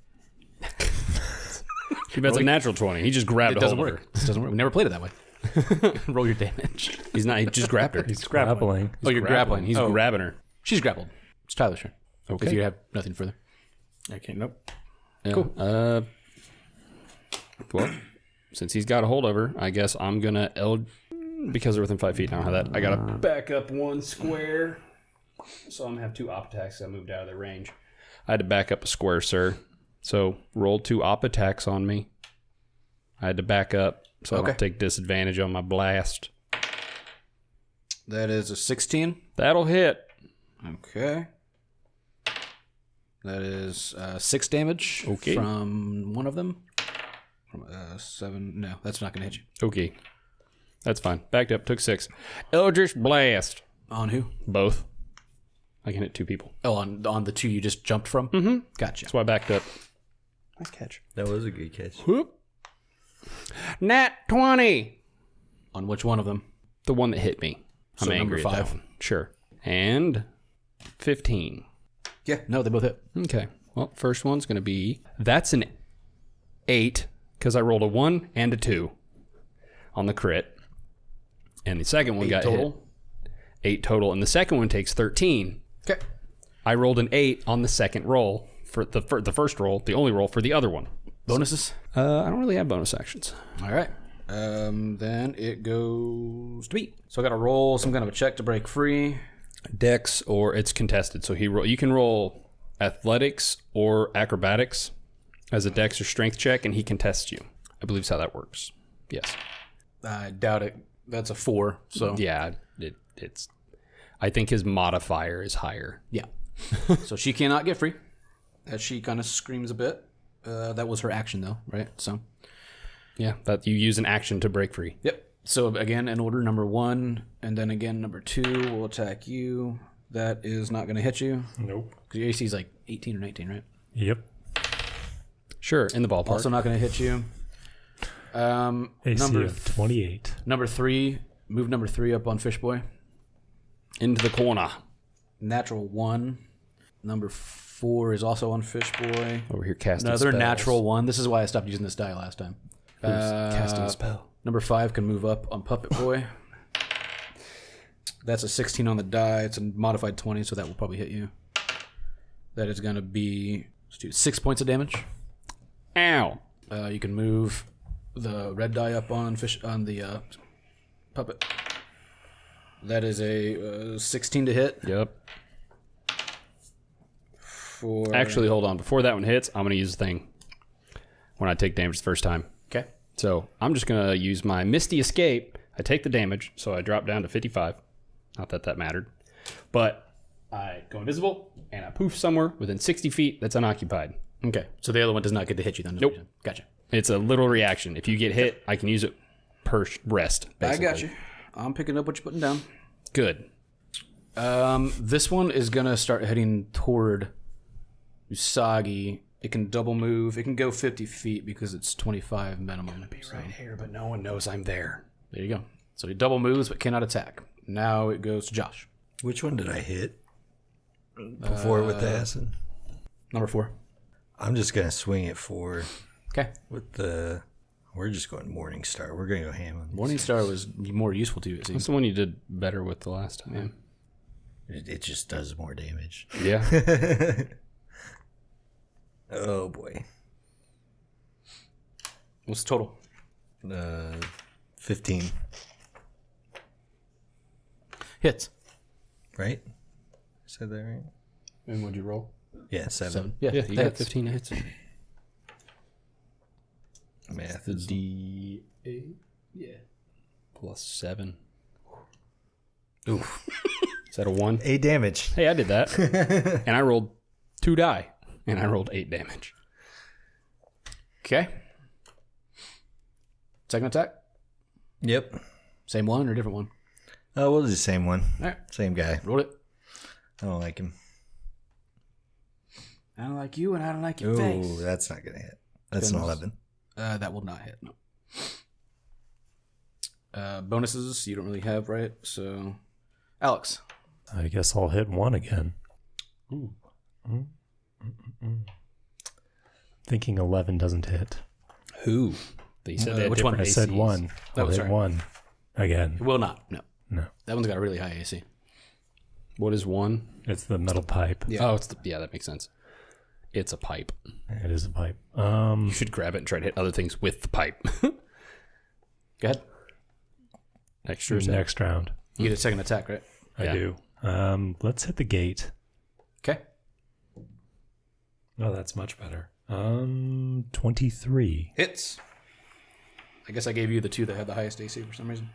[SPEAKER 4] That's a natural 20. He just grabbed
[SPEAKER 3] It
[SPEAKER 4] a
[SPEAKER 3] doesn't
[SPEAKER 4] hold of
[SPEAKER 3] work. This doesn't work. We never played it that way. Roll your damage.
[SPEAKER 4] her. He's not. He just grabbed her. He's
[SPEAKER 5] Grappling.
[SPEAKER 3] Oh, you're grappling.
[SPEAKER 4] He's grabbing her.
[SPEAKER 3] She's grappled. It's Tyler's turn.
[SPEAKER 4] Okay.
[SPEAKER 3] If you have nothing further.
[SPEAKER 7] I can't. Nope.
[SPEAKER 4] Yeah.
[SPEAKER 3] Cool.
[SPEAKER 4] Well, since he's got a hold of her, I guess I'm gonna because they're within 5 feet now. How that? I gotta back up 1 square, so I'm gonna have 2 op attacks. I moved out of their range. I had to back up a square, sir. So roll 2 op attacks on me. I had to back up, so I
[SPEAKER 3] Okay.
[SPEAKER 4] don't take disadvantage on my blast.
[SPEAKER 3] That is a 16.
[SPEAKER 4] That'll hit.
[SPEAKER 3] Okay. That is 6 damage from one of them. From 7. No, that's not going to hit you.
[SPEAKER 4] Okay. That's fine. Backed up, took 6. Eldritch Blast.
[SPEAKER 3] On who?
[SPEAKER 4] Both. I can hit 2 people.
[SPEAKER 3] Oh, on the 2 you just jumped from? Mm-hmm. Gotcha.
[SPEAKER 4] That's why I backed up. Nice catch.
[SPEAKER 6] That was a good catch.
[SPEAKER 4] Whoop. Nat 20.
[SPEAKER 3] On which one of them?
[SPEAKER 4] The one that hit me. I'm
[SPEAKER 3] So
[SPEAKER 4] angry
[SPEAKER 3] number
[SPEAKER 4] at that
[SPEAKER 3] 5.
[SPEAKER 4] one. Sure. And 15.
[SPEAKER 3] Yeah, no, they both hit.
[SPEAKER 4] Okay. Well, first one's going to be... That's an 8, because I rolled a 1 and a 2 on the crit. And the second one
[SPEAKER 3] 8
[SPEAKER 4] got
[SPEAKER 3] total?
[SPEAKER 4] hit. 8 total. And the second one takes 13.
[SPEAKER 3] Okay.
[SPEAKER 4] I rolled an 8 on the second roll. For the first roll, the only roll for the other one.
[SPEAKER 3] Bonuses?
[SPEAKER 4] I don't really have bonus actions.
[SPEAKER 3] All right. Then it goes to me. So I got to roll some kind of a check to break free.
[SPEAKER 4] Dex, or it's contested. So you can roll athletics or acrobatics as a dex or strength check, and he contests you. I believe is how that works. Yes.
[SPEAKER 3] I doubt it. That's a 4. So
[SPEAKER 4] Yeah, it's. I think his modifier is higher.
[SPEAKER 3] yeah. So she cannot get free. As she kind of screams a bit. That was her action though, right? So
[SPEAKER 4] Yeah, that you use an action to break free.
[SPEAKER 3] yep. So again, in order, number 1, and then again number 2 will attack you. That is not going to hit you.
[SPEAKER 5] Nope.
[SPEAKER 3] Because your AC is like 18 or 19, right?
[SPEAKER 5] Yep.
[SPEAKER 4] Sure, in the ballpark.
[SPEAKER 3] Also not going to hit you.
[SPEAKER 5] AC of 28.
[SPEAKER 3] Number 3, move number 3 up on Fishboy.
[SPEAKER 4] Into the corner.
[SPEAKER 3] Natural 1. Number 4 is also on Fishboy.
[SPEAKER 4] Over here casting
[SPEAKER 3] Another
[SPEAKER 4] spells.
[SPEAKER 3] natural 1. This is why I stopped using this die last time.
[SPEAKER 4] Who's casting a spell?
[SPEAKER 3] Number 5 can move up on Puppet Boy. That's a 16 on the die. It's a modified 20, so that will probably hit you. That is going to be 6 points of damage.
[SPEAKER 4] Ow.
[SPEAKER 3] You can move the red die up on the puppet. That is a 16 to hit.
[SPEAKER 4] Yep.
[SPEAKER 3] For
[SPEAKER 4] Actually, hold on. Before that one hits, I'm going to use the thing when I take damage the first time.
[SPEAKER 3] okay.
[SPEAKER 4] So I'm just going to use my Misty Escape. I take the damage, so I drop down to 55. Not that that mattered. But I go invisible, and I poof somewhere within 60 feet that's unoccupied.
[SPEAKER 3] Okay. So the other one does not get to hit you then.
[SPEAKER 4] Nope.
[SPEAKER 3] Gotcha.
[SPEAKER 4] It's a little reaction. If you get hit, I can use it per rest, basically.
[SPEAKER 3] I got you. I'm picking up what you're putting down.
[SPEAKER 4] Good.
[SPEAKER 3] This one is gonna start heading toward Usagi. It can double move. It can go 50 feet because it's 25 minimum.
[SPEAKER 4] Right here, but no one knows I'm there.
[SPEAKER 3] There you go. So he double moves but cannot attack. Now it goes to Josh.
[SPEAKER 6] Which one did I hit before with the acid?
[SPEAKER 3] Number 4.
[SPEAKER 6] I'm just going to swing it for
[SPEAKER 3] Okay.
[SPEAKER 6] with the... We're just going Morning Star. We're going to go ham on these.
[SPEAKER 3] Morning Star was more useful to you, it
[SPEAKER 4] That's
[SPEAKER 3] seems.
[SPEAKER 4] the one you did better with the last time.
[SPEAKER 6] It just does more damage.
[SPEAKER 4] Yeah.
[SPEAKER 6] Oh, boy.
[SPEAKER 3] What's the total?
[SPEAKER 6] 15,
[SPEAKER 3] Hits.
[SPEAKER 6] right? Said that right?
[SPEAKER 3] And what'd you roll?
[SPEAKER 6] Yeah, 7.
[SPEAKER 3] Yeah,
[SPEAKER 4] Yeah,
[SPEAKER 3] that
[SPEAKER 4] you got
[SPEAKER 3] hits.
[SPEAKER 4] 15 hits.
[SPEAKER 6] Math
[SPEAKER 3] The
[SPEAKER 6] is...
[SPEAKER 3] D8. Yeah.
[SPEAKER 4] Plus 7.
[SPEAKER 6] Oof.
[SPEAKER 4] Is that a 1?
[SPEAKER 6] 8 damage.
[SPEAKER 4] Hey, I did that. And I rolled 2 die. And I rolled 8 damage.
[SPEAKER 3] Okay. Second attack?
[SPEAKER 6] Yep.
[SPEAKER 3] Same one or different one?
[SPEAKER 6] Oh, we'll do the same one.
[SPEAKER 3] All right.
[SPEAKER 6] Same guy.
[SPEAKER 3] Roll it.
[SPEAKER 6] I don't like him.
[SPEAKER 3] I don't like you and I don't like your
[SPEAKER 6] Ooh,
[SPEAKER 3] face.
[SPEAKER 6] that's not going to hit. That's an
[SPEAKER 3] Goodness.
[SPEAKER 6] 11.
[SPEAKER 3] That will not hit, no. Bonuses you don't really have, right? So, Alex.
[SPEAKER 5] I guess I'll hit 1 again.
[SPEAKER 3] Ooh.
[SPEAKER 5] Thinking 11 doesn't hit.
[SPEAKER 4] Who? They said they had
[SPEAKER 3] which one?
[SPEAKER 4] different
[SPEAKER 5] I said
[SPEAKER 4] ACs.
[SPEAKER 5] 1. I'll hit
[SPEAKER 3] sorry.
[SPEAKER 5] 1 again.
[SPEAKER 3] It will not, no.
[SPEAKER 5] No.
[SPEAKER 3] That one's got a really high AC.
[SPEAKER 4] What is 1?
[SPEAKER 5] It's the metal pipe.
[SPEAKER 3] Yeah.
[SPEAKER 4] Oh, yeah, that makes sense. It's a pipe.
[SPEAKER 5] It is a pipe.
[SPEAKER 4] You should grab it and try to hit other things with the pipe.
[SPEAKER 3] Go ahead.
[SPEAKER 4] Extra attack.
[SPEAKER 5] Next round.
[SPEAKER 3] You get a second attack, right?
[SPEAKER 5] I
[SPEAKER 4] Yeah.
[SPEAKER 5] do. Let's hit the gate.
[SPEAKER 3] Okay.
[SPEAKER 5] Oh, that's much better. 23.
[SPEAKER 3] Hits. I guess I gave you the 2 that had the highest AC for some reason.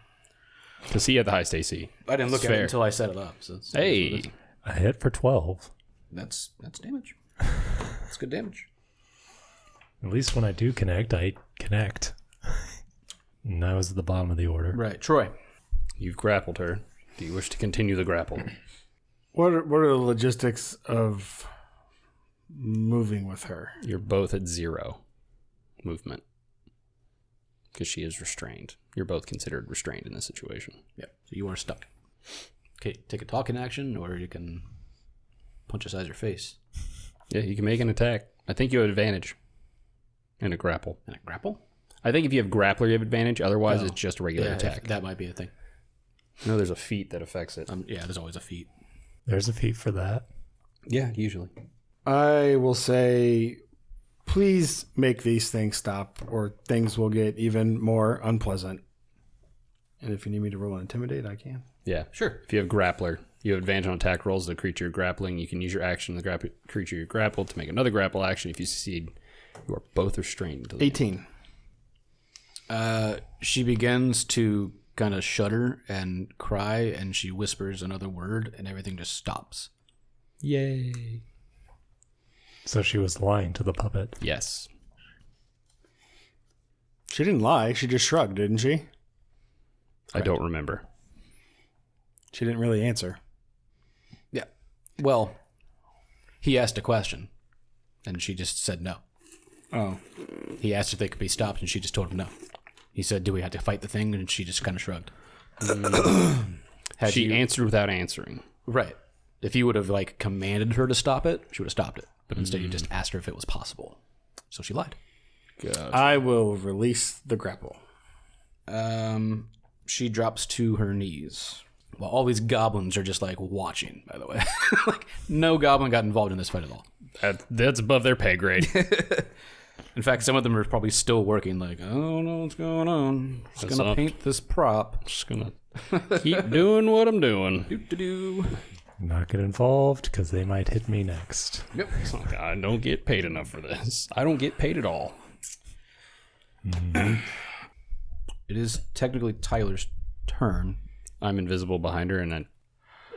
[SPEAKER 4] Because he had the highest AC.
[SPEAKER 3] I didn't look
[SPEAKER 4] It's
[SPEAKER 3] at it
[SPEAKER 4] fair.
[SPEAKER 3] until I set it up. So
[SPEAKER 4] Hey.
[SPEAKER 5] A hit for 12.
[SPEAKER 3] That's damage. That's good damage.
[SPEAKER 5] At least when I do connect, I connect. And that was at the bottom of the order.
[SPEAKER 3] Right. Troy.
[SPEAKER 4] You've grappled her. Do you wish to continue the grapple?
[SPEAKER 7] What are the logistics of moving with her?
[SPEAKER 4] You're both at 0 movement. Because she is restrained. You're both considered restrained in this situation.
[SPEAKER 3] Yep. So you are stuck. Okay, take a talking action, or you can punch her size your face.
[SPEAKER 4] Yeah, you can make an attack. I think you have advantage in a grapple.
[SPEAKER 3] And a grapple?
[SPEAKER 4] I think if you have grappler, you have advantage. Otherwise, it's just a regular attack.
[SPEAKER 3] That might be a thing.
[SPEAKER 4] No, there's a feat that affects it.
[SPEAKER 3] Yeah, there's always a feat.
[SPEAKER 5] There's a feat for that.
[SPEAKER 4] Yeah, usually.
[SPEAKER 7] I will say, please make these things stop, or things will get even more unpleasant. And if you need me to roll an intimidate, I can.
[SPEAKER 4] Yeah,
[SPEAKER 3] Sure.
[SPEAKER 4] if you have grappler, you have advantage on attack rolls. The creature you're grappling, you can use your action, the creature you grappled, to make another grapple action. If you succeed, you are both restrained. Until
[SPEAKER 7] 18.
[SPEAKER 3] She begins to kind of shudder and cry, and she whispers another word, and everything just stops.
[SPEAKER 4] Yay.
[SPEAKER 5] So she was lying to the puppet.
[SPEAKER 4] Yes.
[SPEAKER 7] She didn't lie. She just shrugged, didn't she?
[SPEAKER 4] I don't remember.
[SPEAKER 7] She didn't really answer.
[SPEAKER 3] Yeah. Well, he asked a question, and she just said no.
[SPEAKER 7] Oh.
[SPEAKER 3] He asked if they could be stopped, and she just told him no. He said, do we have to fight the thing? And she just kind of shrugged.
[SPEAKER 4] She answered without answering.
[SPEAKER 3] Right. If you would have, like, commanded her to stop it, she would have stopped it. But instead, you just asked her if it was possible. So she lied.
[SPEAKER 7] I will release the grapple.
[SPEAKER 3] She drops to her knees. Well, all these goblins are just, like, watching, by the way. Like, no goblin got involved in this fight at all.
[SPEAKER 4] That's above their pay grade.
[SPEAKER 3] In fact, some of them are probably still working, like, I don't know what's going on. Just going to paint this prop.
[SPEAKER 4] Just gonna keep doing what I'm doing.
[SPEAKER 3] Do-do-do.
[SPEAKER 5] Not get involved because they might hit me next.
[SPEAKER 3] Yep.
[SPEAKER 4] I don't get paid enough for this. I don't get paid at all.
[SPEAKER 3] It is technically Tyler's turn.
[SPEAKER 4] I'm invisible behind her, and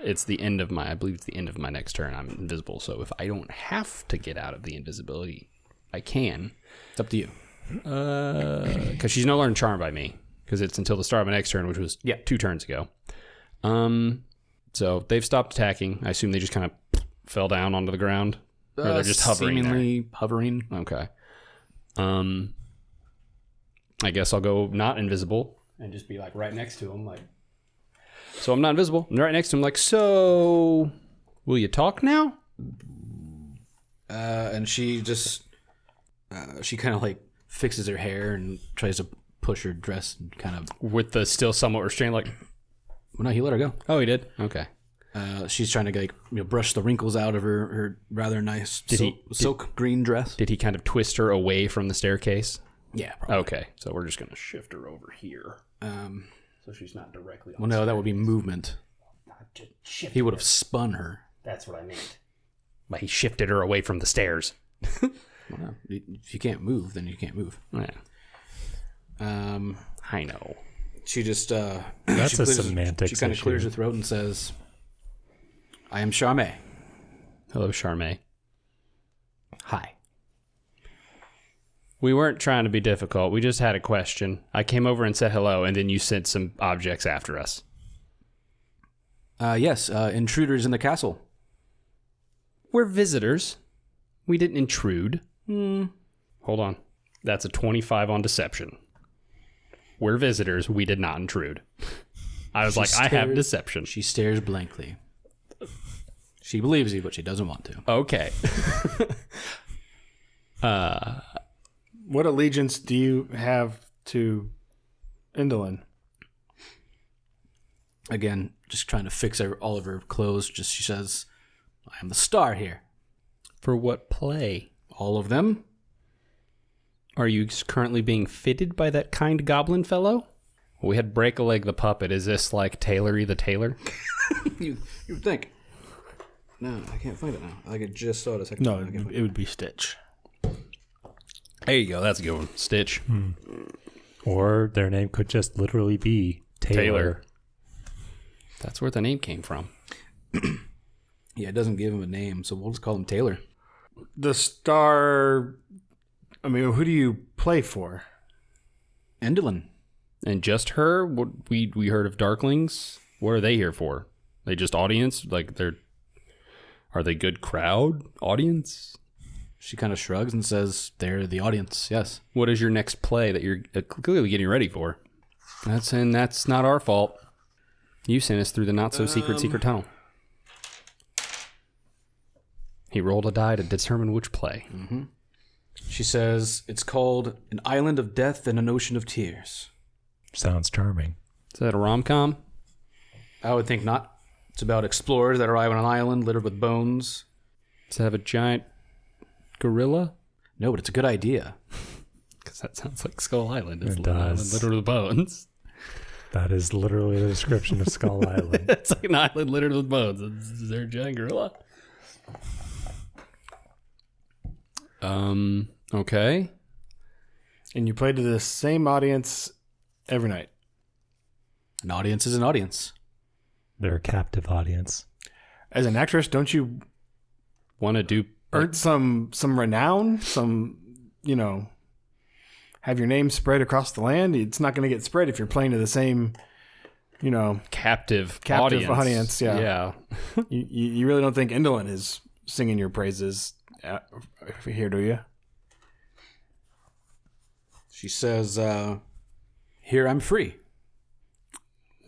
[SPEAKER 4] it's the end of I believe it's the end of my next turn. I'm invisible, so if I don't have to get out of the invisibility, I can.
[SPEAKER 3] It's up to you.
[SPEAKER 4] Because she's no longer charmed by me. Because it's until the start of my next turn, which was 2 turns ago. So they've stopped attacking. I assume they just kind of fell down onto the ground, or they're just hovering.
[SPEAKER 3] Seemingly hovering.
[SPEAKER 4] Okay. I guess I'll go not invisible and just be like right next to him, like. So I'm not invisible. I'm right next to him, like. So, will you talk now?
[SPEAKER 3] And she just, she kind of like fixes her hair and tries to push her dress and kind of.
[SPEAKER 4] With the still somewhat restrained, like.
[SPEAKER 3] Well, no, he let her go.
[SPEAKER 4] Oh, he did. Okay.
[SPEAKER 3] She's trying to like brush the wrinkles out of her rather nice silk green dress.
[SPEAKER 4] Did he kind of twist her away from the staircase?
[SPEAKER 3] Yeah, probably.
[SPEAKER 4] Okay, so we're just gonna shift her over here, so she's not directly. On
[SPEAKER 3] Well, no, that would be movement. He would have spun her.
[SPEAKER 4] That's what I meant. But he shifted her away from the stairs.
[SPEAKER 3] Well, no, if you can't move, then you can't move.
[SPEAKER 4] Yeah. I know.
[SPEAKER 3] She just
[SPEAKER 5] That's
[SPEAKER 3] she
[SPEAKER 5] a
[SPEAKER 3] clears-
[SPEAKER 5] semantics
[SPEAKER 3] She kind of
[SPEAKER 5] issue.
[SPEAKER 3] clears her throat and says, "I am Charme.
[SPEAKER 4] Hello, Charme.
[SPEAKER 3] Hi."
[SPEAKER 4] We weren't trying to be difficult. We just had a question. I came over and said hello, and then you sent some objects after us.
[SPEAKER 3] Yes, intruders in the castle.
[SPEAKER 4] We're visitors. We didn't intrude. Hold on. That's a 25 on deception. We're visitors. We did not intrude. I was like, I have deception.
[SPEAKER 3] She stares blankly. She believes you, but she doesn't want to.
[SPEAKER 4] Okay.
[SPEAKER 7] What allegiance do you have to Indolin?
[SPEAKER 3] Again, just trying to fix all of her clothes. Just she says, "I am the star here."
[SPEAKER 4] For what play?
[SPEAKER 3] All of them.
[SPEAKER 4] Are you currently being fitted by that kind goblin fellow? We had Break-a-Leg the puppet. Is this like Tailory the tailor?
[SPEAKER 3] You would think. No, I can't find it now. Like I just saw it a second
[SPEAKER 7] No,
[SPEAKER 3] ago.
[SPEAKER 7] it would be Stitch.
[SPEAKER 4] There you go. That's a good one. Stitch.
[SPEAKER 5] Or their name could just literally be Taylor.
[SPEAKER 4] That's where the name came from.
[SPEAKER 3] Yeah, it doesn't give him a name, so we'll just call him Taylor.
[SPEAKER 7] The star. I mean, who do you play for?
[SPEAKER 3] Endolin.
[SPEAKER 4] And just her? What, we heard of Darklings. What are they here for? They just audience? Like are they good crowd audience?
[SPEAKER 3] She kind of shrugs and says, they're the audience, yes.
[SPEAKER 4] What is your next play that you're clearly getting ready for? That's not our fault. You sent us through the not-so-secret tunnel. He rolled a die to determine which play.
[SPEAKER 3] Mm-hmm. She says, it's called An Island of Death and an Ocean of Tears.
[SPEAKER 5] Sounds charming.
[SPEAKER 4] Is that a rom-com?
[SPEAKER 3] I would think not. It's about explorers that arrive on an island littered with bones.
[SPEAKER 4] Does it have a giant gorilla?
[SPEAKER 3] No, but it's a good idea.
[SPEAKER 4] Because that sounds like Skull Island. It's
[SPEAKER 5] It
[SPEAKER 4] an island
[SPEAKER 5] does.
[SPEAKER 4] littered with bones.
[SPEAKER 5] That is literally the description of Skull Island.
[SPEAKER 4] It's like an island littered with bones. Is there a giant gorilla? Okay.
[SPEAKER 7] And you play to the same audience every night.
[SPEAKER 3] An audience is an audience.
[SPEAKER 5] They're a captive audience.
[SPEAKER 7] As an actress, don't you
[SPEAKER 4] Want to do...
[SPEAKER 7] earn some renown? Have your name spread across the land? It's not going to get spread if you're playing to the same,
[SPEAKER 4] Captive
[SPEAKER 7] audience. Yeah.
[SPEAKER 4] Yeah.
[SPEAKER 7] You really don't think Endolin is singing your praises here, do you?
[SPEAKER 3] She says, here I'm free.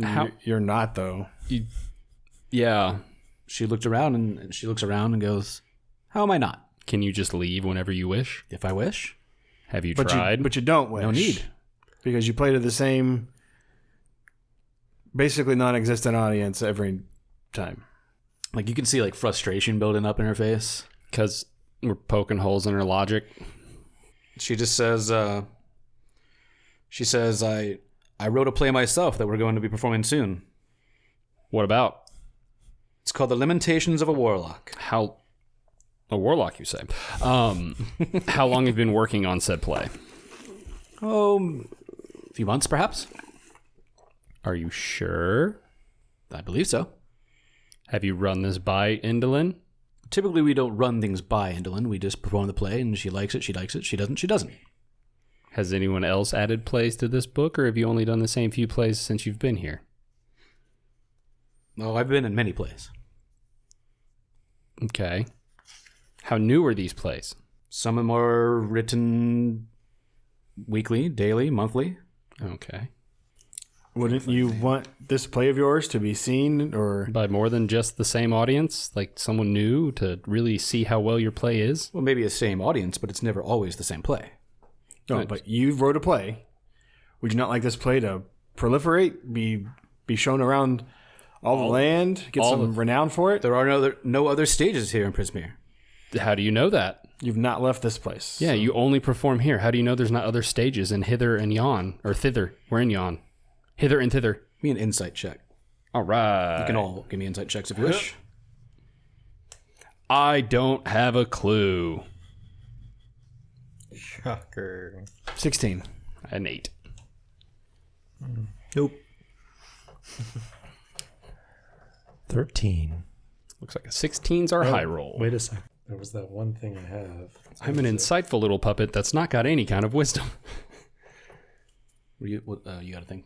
[SPEAKER 4] How-
[SPEAKER 7] You're not, though.
[SPEAKER 4] Yeah.
[SPEAKER 3] She looked around and she looks around and goes, how am I not?
[SPEAKER 4] Can you just leave whenever you wish?
[SPEAKER 3] If I wish.
[SPEAKER 4] Have you
[SPEAKER 7] But
[SPEAKER 4] tried?
[SPEAKER 7] but you don't wish.
[SPEAKER 3] No need.
[SPEAKER 7] Because you play to the same, basically non-existent audience every time.
[SPEAKER 3] Like you can see like frustration building up in her face.
[SPEAKER 4] Because we're poking holes in her logic.
[SPEAKER 3] She just says, I wrote a play myself that we're going to be performing soon.
[SPEAKER 4] What about?
[SPEAKER 3] It's called The Lamentations of a Warlock.
[SPEAKER 4] A warlock, you say? How long have you been working on said play?
[SPEAKER 3] A few months, perhaps.
[SPEAKER 4] Are you sure?
[SPEAKER 3] I believe so.
[SPEAKER 4] Have you run this by Endolin?
[SPEAKER 3] Typically, we don't run things by Endolin. We just perform the play, and she likes it, she likes it. She doesn't, she doesn't.
[SPEAKER 4] Has anyone else added plays to this book, or have you only done the same few plays since you've been here?
[SPEAKER 3] Oh, I've been in many plays.
[SPEAKER 4] Okay. How new are these plays?
[SPEAKER 3] Some of them are written weekly, daily, monthly.
[SPEAKER 4] Okay.
[SPEAKER 7] Wouldn't you want this play of yours to be seen or...
[SPEAKER 4] By more than just the same audience? Like someone new to really see how well your play is?
[SPEAKER 3] Well, maybe the same audience, but it's never always the same play.
[SPEAKER 7] No, but you wrote a play. Would you not like this play to proliferate, be shown around all the land, get some renown for it?
[SPEAKER 3] There are no other stages here in Prismere.
[SPEAKER 4] How do you know that?
[SPEAKER 7] You've not left this place.
[SPEAKER 4] Yeah, you only perform here. How do you know there's not other stages in hither and yon? Or thither. We're in yon. Hither and thither.
[SPEAKER 3] Give me an insight check.
[SPEAKER 4] All right.
[SPEAKER 3] You can all give me insight checks if you wish.
[SPEAKER 4] I don't have a clue.
[SPEAKER 6] Shocker.
[SPEAKER 7] 16.
[SPEAKER 4] An 8.
[SPEAKER 6] Nope.
[SPEAKER 5] 13.
[SPEAKER 4] Looks like a 16's our high roll.
[SPEAKER 5] Wait a second. There was that one thing I have.
[SPEAKER 4] I'm an insightful little puppet that's not got any kind of wisdom.
[SPEAKER 3] You got a thing?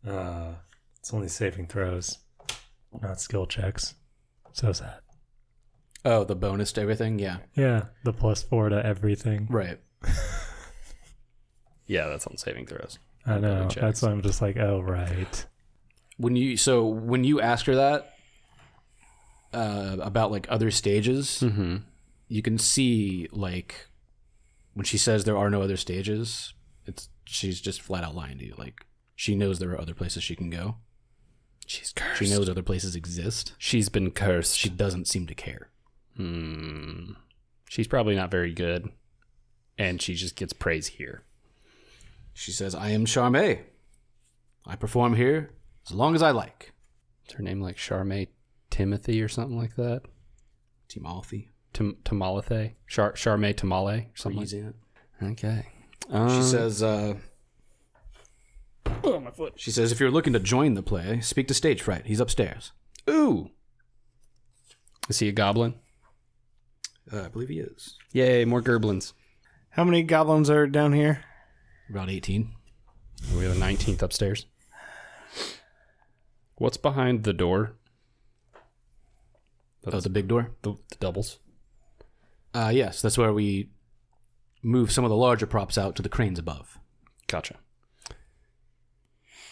[SPEAKER 5] It's only saving throws, not skill checks. So sad.
[SPEAKER 3] Oh, the bonus to everything? Yeah.
[SPEAKER 5] Yeah, the +4 to everything.
[SPEAKER 3] Right.
[SPEAKER 4] Yeah, that's on saving throws.
[SPEAKER 5] I know.
[SPEAKER 4] checks.
[SPEAKER 5] That's why I'm just like, oh, right.
[SPEAKER 3] When you ask her that about like other stages, you can see like when she says there are no other stages, she's just flat out lying to you. Like she knows there are other places she can go.
[SPEAKER 4] She's cursed.
[SPEAKER 3] She knows other places exist.
[SPEAKER 4] She's been cursed.
[SPEAKER 3] She doesn't seem to care.
[SPEAKER 4] She's probably not very good. And she just gets praise here.
[SPEAKER 3] She says, I am Charme. I perform here as long as I like.
[SPEAKER 4] Is her name like Charme Timothy or something like that?
[SPEAKER 3] Timothy.
[SPEAKER 4] Tamalithe? Charme Tamale? Something like
[SPEAKER 3] Easy.
[SPEAKER 4] Okay.
[SPEAKER 3] She says, oh, my foot. She says, if you're looking to join the play, speak to Stage Fright. He's upstairs.
[SPEAKER 4] Ooh. Is he a goblin?
[SPEAKER 3] I believe he is.
[SPEAKER 4] Yay, more gerblins.
[SPEAKER 7] How many goblins are down here?
[SPEAKER 3] About 18.
[SPEAKER 4] We have a 19th upstairs. What's behind the door?
[SPEAKER 3] Oh, the big door?
[SPEAKER 4] The doubles.
[SPEAKER 3] Yes, that's where we move some of the larger props out to the cranes above.
[SPEAKER 4] Gotcha.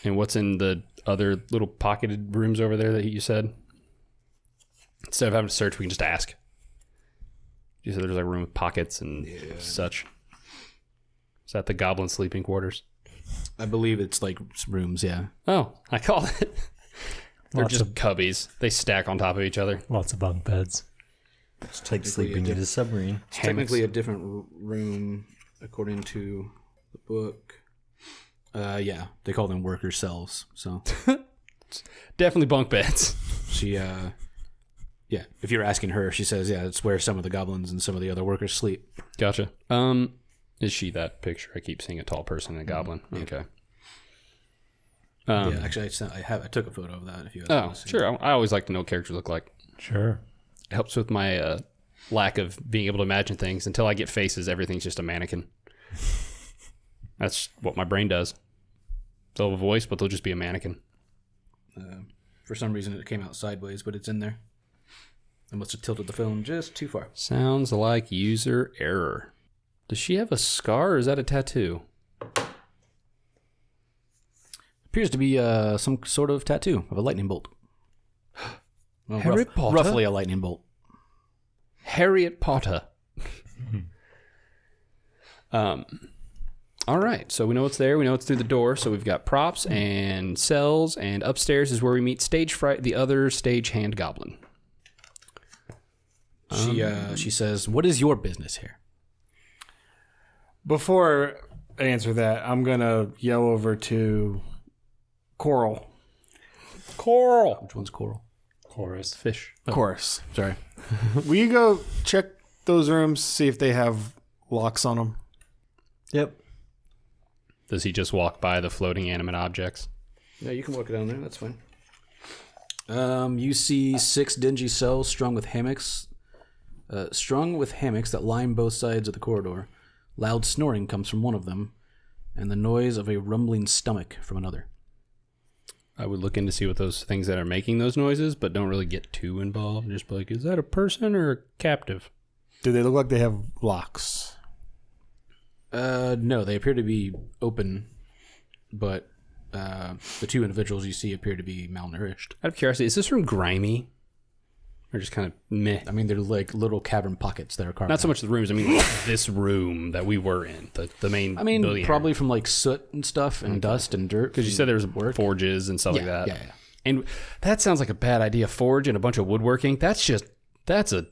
[SPEAKER 4] And what's in the other little pocketed rooms over there that you said? Instead of having to search, we can just ask. You said there's a room with pockets and such. Is that the goblin sleeping quarters?
[SPEAKER 3] I believe it's like rooms, yeah.
[SPEAKER 4] Oh, I called it. They're
[SPEAKER 5] Lots
[SPEAKER 4] just
[SPEAKER 5] of-
[SPEAKER 4] cubbies. They stack on top of each other.
[SPEAKER 5] Lots of bunk beds.
[SPEAKER 6] It's like sleeping in a submarine.
[SPEAKER 3] It's technically a different room according to the book. Yeah, they call them worker cells. So
[SPEAKER 4] Definitely bunk beds.
[SPEAKER 3] she, yeah, if you're asking her, she says, yeah, it's where some of the goblins and some of the other workers sleep.
[SPEAKER 4] Gotcha. Is she that picture? I keep seeing a tall person and a goblin. Okay.
[SPEAKER 3] Yeah, actually, I took a photo of that. If you guys
[SPEAKER 4] Oh,
[SPEAKER 3] want to see.
[SPEAKER 4] sure. I always like to know what characters look like.
[SPEAKER 5] Sure.
[SPEAKER 4] It helps with my lack of being able to imagine things. Until I get faces, everything's just a mannequin. That's what my brain does. They'll have a voice, but they'll just be a mannequin.
[SPEAKER 3] For some reason, it came out sideways, but it's in there. I must have tilted the phone just too far.
[SPEAKER 4] Sounds like user error. Does she have a scar or is that a tattoo?
[SPEAKER 3] Appears to be some sort of tattoo of a lightning bolt. Well,
[SPEAKER 4] Harry Potter?
[SPEAKER 3] Roughly a lightning bolt.
[SPEAKER 4] Harriet Potter. All right, so we know it's there. We know it's through the door. So we've got props and cells, and upstairs is where we meet Stage Fright, the other stagehand goblin.
[SPEAKER 3] She says, "What is your business here?"
[SPEAKER 7] Before I answer that, I'm going to yell over to Coral.
[SPEAKER 4] Coral.
[SPEAKER 3] Which one's Coral?
[SPEAKER 5] Chorus.
[SPEAKER 4] Fish.
[SPEAKER 7] Chorus.
[SPEAKER 3] Sorry.
[SPEAKER 7] Will you go check those rooms, see if they have locks on them?
[SPEAKER 6] Yep.
[SPEAKER 4] Does he just walk by the floating animate objects?
[SPEAKER 3] Yeah, you can walk down there. That's fine. You see 6 dingy cells strung with hammocks that line both sides of the corridor. Loud snoring comes from one of them, and the noise of a rumbling stomach from another.
[SPEAKER 4] I would look in to see what those things that are making those noises, but don't really get too involved. Just be like, is that a person or a captive?
[SPEAKER 7] Do they look like they have locks?
[SPEAKER 3] No, they appear to be open, but the 2 individuals you see appear to be malnourished.
[SPEAKER 4] Out of curiosity, is this room grimy? Or just kind of meh?
[SPEAKER 3] I mean, they're like little cavern pockets that are carved
[SPEAKER 4] Not so
[SPEAKER 3] out.
[SPEAKER 4] much the rooms. I mean, like this room that we were in, the main.
[SPEAKER 3] I mean,
[SPEAKER 4] building
[SPEAKER 3] probably from like soot and stuff and dust and dirt.
[SPEAKER 4] because you said there was forges and stuff like that.
[SPEAKER 3] Yeah.
[SPEAKER 4] And that sounds like a bad idea. Forge and a bunch of woodworking. That's a
[SPEAKER 3] It's a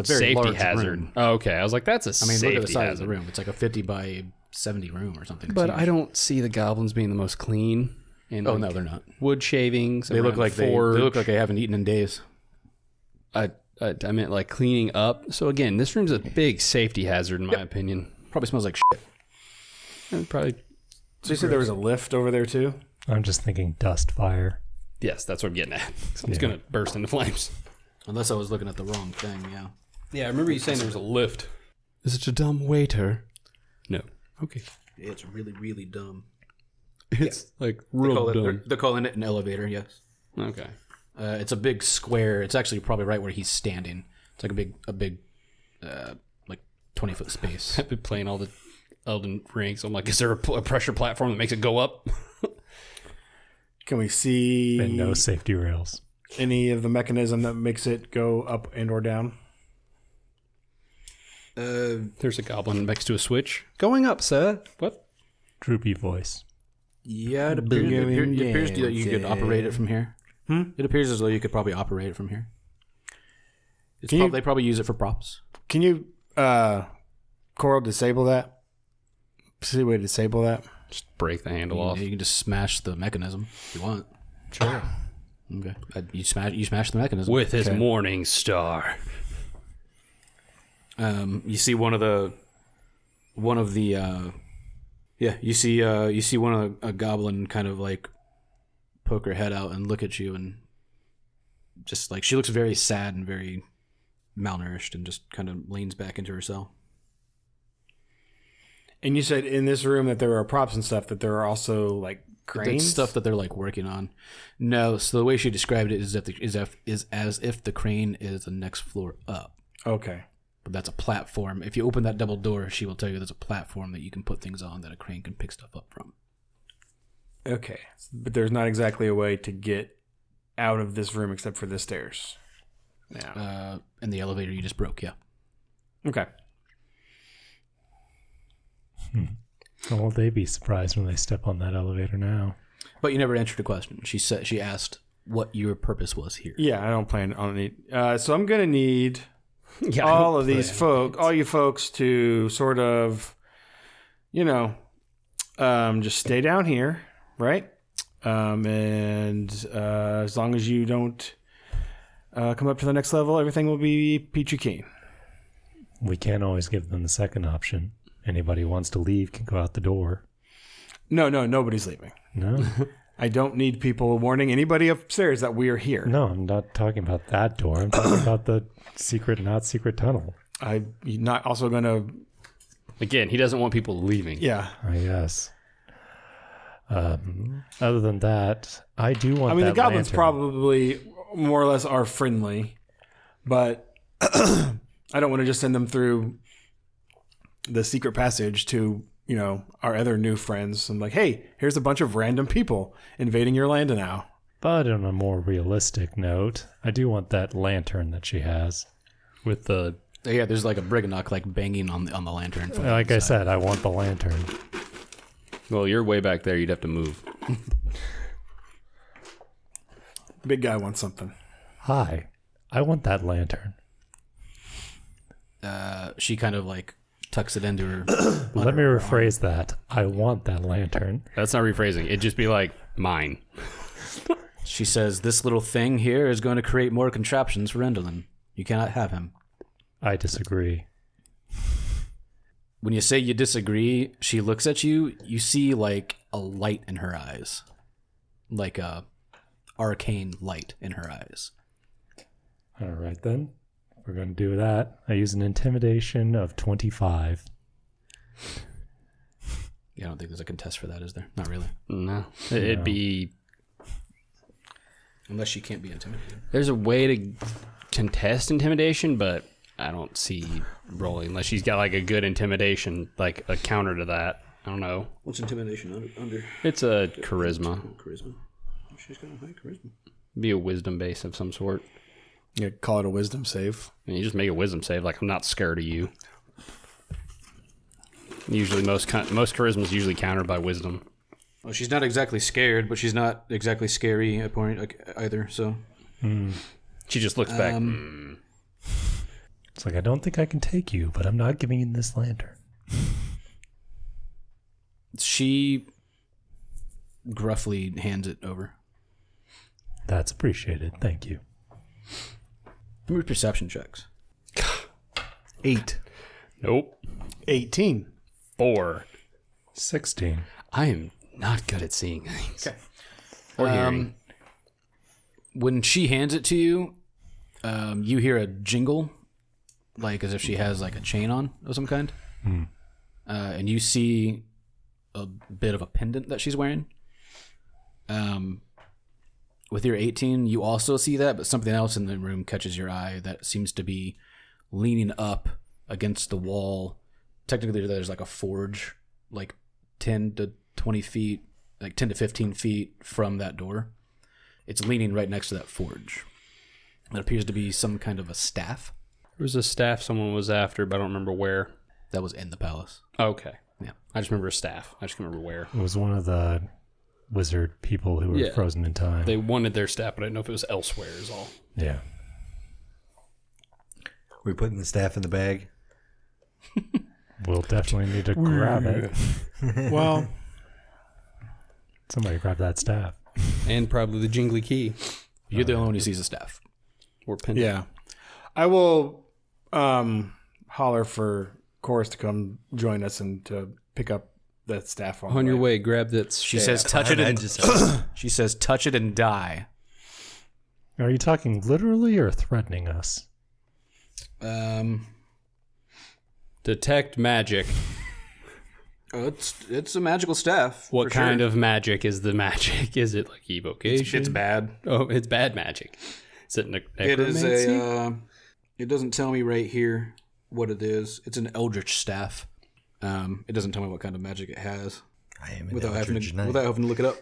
[SPEAKER 3] very
[SPEAKER 4] safety
[SPEAKER 3] large
[SPEAKER 4] hazard.
[SPEAKER 3] room.
[SPEAKER 4] Oh, okay, I was like, that's a
[SPEAKER 3] I mean,
[SPEAKER 4] safety
[SPEAKER 3] look at the size
[SPEAKER 4] hazard.
[SPEAKER 3] of the room. It's like a 50 by 70 room or something. It's
[SPEAKER 4] But
[SPEAKER 3] huge.
[SPEAKER 4] I don't see the goblins being the most clean. And
[SPEAKER 3] Oh
[SPEAKER 4] like,
[SPEAKER 3] no, they're not.
[SPEAKER 4] wood shavings.
[SPEAKER 3] They look
[SPEAKER 4] around
[SPEAKER 3] like they
[SPEAKER 4] forge.
[SPEAKER 3] look like they haven't eaten in days.
[SPEAKER 4] I meant like cleaning up. So again, this room's a big safety hazard in my opinion.
[SPEAKER 3] Probably smells like shit.
[SPEAKER 4] And probably
[SPEAKER 7] So you said there was a lift over there too?
[SPEAKER 5] I'm just thinking dust fire.
[SPEAKER 4] yes, that's what I'm getting at. Something's
[SPEAKER 5] Yeah.
[SPEAKER 4] gonna burst into flames.
[SPEAKER 3] Unless I was looking at the wrong thing. Yeah.
[SPEAKER 4] Yeah, I remember you saying there was a lift. Is it a dumb waiter? No. Okay.
[SPEAKER 3] It's really, really dumb.
[SPEAKER 4] It's like real dumb.
[SPEAKER 3] They're calling it an elevator. Yes.
[SPEAKER 4] Okay.
[SPEAKER 3] It's a big square. It's actually probably right where he's standing. It's like a big, like 20-foot space.
[SPEAKER 4] I've been playing all the Elden Rings. I'm like, is there a pressure platform that makes it go up?
[SPEAKER 7] Can we see
[SPEAKER 5] And no safety rails.
[SPEAKER 7] any of the mechanism that makes it go up and or down?
[SPEAKER 4] There's a goblin next to a switch. Going up, sir. What?
[SPEAKER 5] Droopy voice.
[SPEAKER 3] Yeah, it appears that you could operate it from here. It appears as though you could probably operate it from here. They probably use it for props.
[SPEAKER 7] Can you, Coral, disable that? See a way to disable that?
[SPEAKER 4] Just break the handle off.
[SPEAKER 3] You can just smash the mechanism if you want. Sure. Okay. You smash the mechanism
[SPEAKER 4] With his morning star.
[SPEAKER 3] You see one of the you see one of a goblin kind of like poke her head out and look at you, and just like she looks very sad and very malnourished and just kind of leans back into her cell.
[SPEAKER 7] And you said in this room that there are props and stuff, that there are also like cranes?
[SPEAKER 3] That's stuff that they're like working on. No, so the way she described it is as if the crane is the next floor up.
[SPEAKER 7] Okay.
[SPEAKER 3] But that's a platform. If you open that double door, she will tell you there's a platform that you can put things on that a crane can pick stuff up from.
[SPEAKER 7] Okay. But there's not exactly a way to get out of this room except for the stairs. Yeah.
[SPEAKER 3] And the elevator you just broke, yeah.
[SPEAKER 7] Okay.
[SPEAKER 5] Won't they be surprised when they step on that elevator now?
[SPEAKER 3] But you never answered a question. She asked what your purpose was here.
[SPEAKER 7] Yeah, I don't plan on it. So I'm going to need all of these all you folks to sort of, just stay down here, right? And as long as you don't come up to the next level, everything will be peachy keen.
[SPEAKER 5] We can't always give them the second option. Anybody who wants to leave can go out the door.
[SPEAKER 7] No, nobody's leaving.
[SPEAKER 5] No?
[SPEAKER 7] I don't need people warning anybody upstairs that we are here.
[SPEAKER 5] No, I'm not talking about that door. I'm talking about the secret, not secret tunnel.
[SPEAKER 7] I'm not also going to...
[SPEAKER 4] Again, he doesn't want people leaving.
[SPEAKER 7] Yeah.
[SPEAKER 5] I guess. Other than that, I do want
[SPEAKER 7] the
[SPEAKER 5] that
[SPEAKER 7] goblins
[SPEAKER 5] lantern.
[SPEAKER 7] Probably more or less are friendly, but I don't want to just send them through the secret passage to, our other new friends. I'm like, hey, here's a bunch of random people invading your land now.
[SPEAKER 5] But on a more realistic note, I do want that lantern that she has.
[SPEAKER 4] With the...
[SPEAKER 3] Yeah, there's like a briganock like banging on the lantern. From
[SPEAKER 5] Like
[SPEAKER 3] the
[SPEAKER 5] I
[SPEAKER 3] side.
[SPEAKER 5] said, I want the lantern.
[SPEAKER 4] Well, you're way back there. You'd have to move.
[SPEAKER 7] Big guy wants something.
[SPEAKER 5] Hi, I want that lantern.
[SPEAKER 3] She kind of like tucks it into her.
[SPEAKER 5] Let me rephrase that. I want that lantern.
[SPEAKER 4] That's not rephrasing. It'd just be like, mine.
[SPEAKER 3] She says, "This little thing here is going to create more contraptions for Endolin. You cannot have him."
[SPEAKER 5] I disagree.
[SPEAKER 3] When you say you disagree, she looks at you. You see like a light in her eyes, like a arcane light in her eyes.
[SPEAKER 5] All right, then. We're going to do that. I use an intimidation of 25.
[SPEAKER 3] Yeah, I don't think there's a contest for that, is there? Not really.
[SPEAKER 4] No. It'd be...
[SPEAKER 3] Unless she can't be intimidated.
[SPEAKER 4] There's a way to contest intimidation, but I don't see rolling unless she's got like a good intimidation, like a counter to that. I don't know.
[SPEAKER 3] What's intimidation under?
[SPEAKER 4] It's a charisma.
[SPEAKER 3] Charisma. She's got a high charisma.
[SPEAKER 4] Be a wisdom base of some sort.
[SPEAKER 7] Yeah, call it a wisdom save.
[SPEAKER 4] And you just make a wisdom save, like, I'm not scared of you. Usually most charisma is usually countered by wisdom.
[SPEAKER 3] Well, she's not exactly scared, but she's not exactly scary at point either. So
[SPEAKER 4] She just looks back.
[SPEAKER 5] It's like, I don't think I can take you, but I'm not giving you this lantern.
[SPEAKER 3] she gruffly hands it over.
[SPEAKER 5] That's appreciated. Thank you.
[SPEAKER 3] Give me perception checks.
[SPEAKER 7] 8.
[SPEAKER 4] Nope.
[SPEAKER 7] 18.
[SPEAKER 4] 4.
[SPEAKER 5] 16.
[SPEAKER 4] I am not good at seeing things. Okay. Or hearing.
[SPEAKER 3] When she hands it to you, you hear a jingle, like as if she has like a chain on of some kind. And you see a bit of a pendant that she's wearing. With your 18, you also see that, but something else in the room catches your eye that seems to be leaning up against the wall. Technically, there's like a forge, like 10 to 20 feet, like 10 to 15 feet from that door. It's leaning right next to that forge. It appears to be some kind of a staff
[SPEAKER 4] There was a staff someone was after, but I don't remember where.
[SPEAKER 3] that was in the palace.
[SPEAKER 4] Okay.
[SPEAKER 3] Yeah.
[SPEAKER 4] I just remember a staff. I just can't remember where.
[SPEAKER 5] It was one of the wizard people who were
[SPEAKER 4] Yeah.
[SPEAKER 5] frozen in time.
[SPEAKER 4] They wanted their staff, but I didn't know if it was elsewhere is all.
[SPEAKER 5] Yeah.
[SPEAKER 6] We're putting the staff in the bag.
[SPEAKER 5] We'll definitely need to grab it.
[SPEAKER 7] Well,
[SPEAKER 5] Somebody grab that staff.
[SPEAKER 4] And probably the jingly key.
[SPEAKER 3] You're the only one who sees the staff.
[SPEAKER 4] Or pendant.
[SPEAKER 7] yeah. I will holler for Corus to come join us and to pick up that staff
[SPEAKER 4] On your way, grab that
[SPEAKER 3] She says, "Touch it and she says, touch it and die."
[SPEAKER 5] Are you talking literally or threatening us?
[SPEAKER 4] Detect magic.
[SPEAKER 3] Oh, it's a magical staff.
[SPEAKER 4] What kind of magic is the magic? Is it like evocation?
[SPEAKER 3] It's bad.
[SPEAKER 4] Oh, it's bad magic. Is it necromancy?
[SPEAKER 3] It is a. It doesn't tell me right here what it is. It's an eldritch staff. It doesn't tell me what kind of magic it has.
[SPEAKER 6] I am an
[SPEAKER 3] Without having
[SPEAKER 6] Eldritch
[SPEAKER 3] to
[SPEAKER 6] Knight.
[SPEAKER 3] look it up.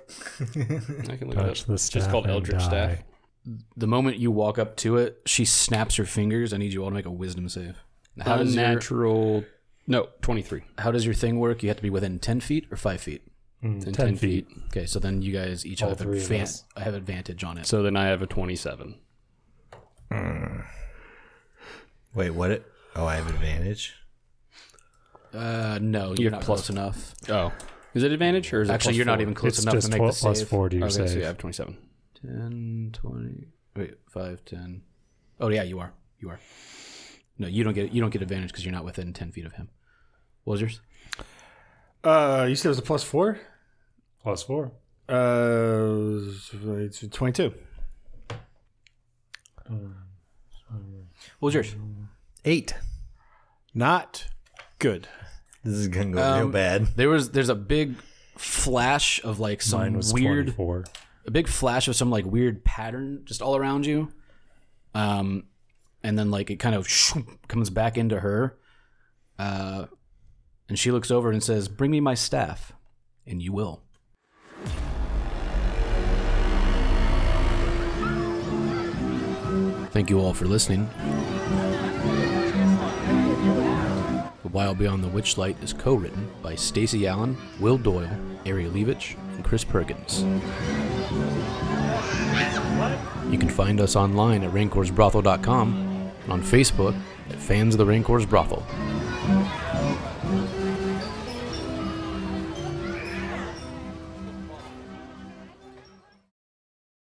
[SPEAKER 4] I can look
[SPEAKER 5] Touch
[SPEAKER 4] it up.
[SPEAKER 5] the
[SPEAKER 4] It's just
[SPEAKER 5] staff
[SPEAKER 4] called
[SPEAKER 5] and
[SPEAKER 4] Eldritch
[SPEAKER 5] die.
[SPEAKER 4] Staff.
[SPEAKER 3] The moment you walk up to it, she snaps her fingers. I need you all to make a wisdom save. How does your,
[SPEAKER 4] Unnatural. No, 23.
[SPEAKER 3] how does your thing work? You have to be within 10 feet or 5 feet?
[SPEAKER 5] 10 feet.
[SPEAKER 3] Okay, so then you guys each
[SPEAKER 5] All
[SPEAKER 3] have,
[SPEAKER 5] three of us.
[SPEAKER 3] have advantage on it.
[SPEAKER 4] So then I have a 27.
[SPEAKER 6] Wait, what? I have advantage?
[SPEAKER 3] No, you're not close enough.
[SPEAKER 4] Oh. Is it advantage or is it
[SPEAKER 3] Actually,
[SPEAKER 4] plus
[SPEAKER 3] you're not
[SPEAKER 4] 4?
[SPEAKER 3] even close
[SPEAKER 5] It's
[SPEAKER 3] enough
[SPEAKER 5] just
[SPEAKER 3] to make the
[SPEAKER 5] 12 plus
[SPEAKER 3] save.
[SPEAKER 5] 4 to your
[SPEAKER 4] Okay, so
[SPEAKER 5] save.
[SPEAKER 4] yeah, I have 27.
[SPEAKER 3] 10, 20. Wait, 5, 10. Oh yeah, you are. You are. No, you don't get advantage because you're not within 10 feet of him. What was yours?
[SPEAKER 7] You said it was a +4?
[SPEAKER 5] Plus 4.
[SPEAKER 7] It's 22.
[SPEAKER 3] What was yours?
[SPEAKER 6] 8.
[SPEAKER 7] Not good.
[SPEAKER 6] This is gonna go real bad.
[SPEAKER 3] There's a big flash of like some
[SPEAKER 5] Mine was
[SPEAKER 3] weird
[SPEAKER 5] 24.
[SPEAKER 3] a big flash of some like weird pattern just all around you. And then like it kind of comes back into her. And she looks over and says, "Bring me my staff." And you will. Thank you all for listening. The Wild Beyond the Witchlight is co-written by Stacey Allen, Will Doyle, Ari Levitch, and Chris Perkins. You can find us online at raincorsbrothel.com and on Facebook at Fans of the Raincourse Brothel.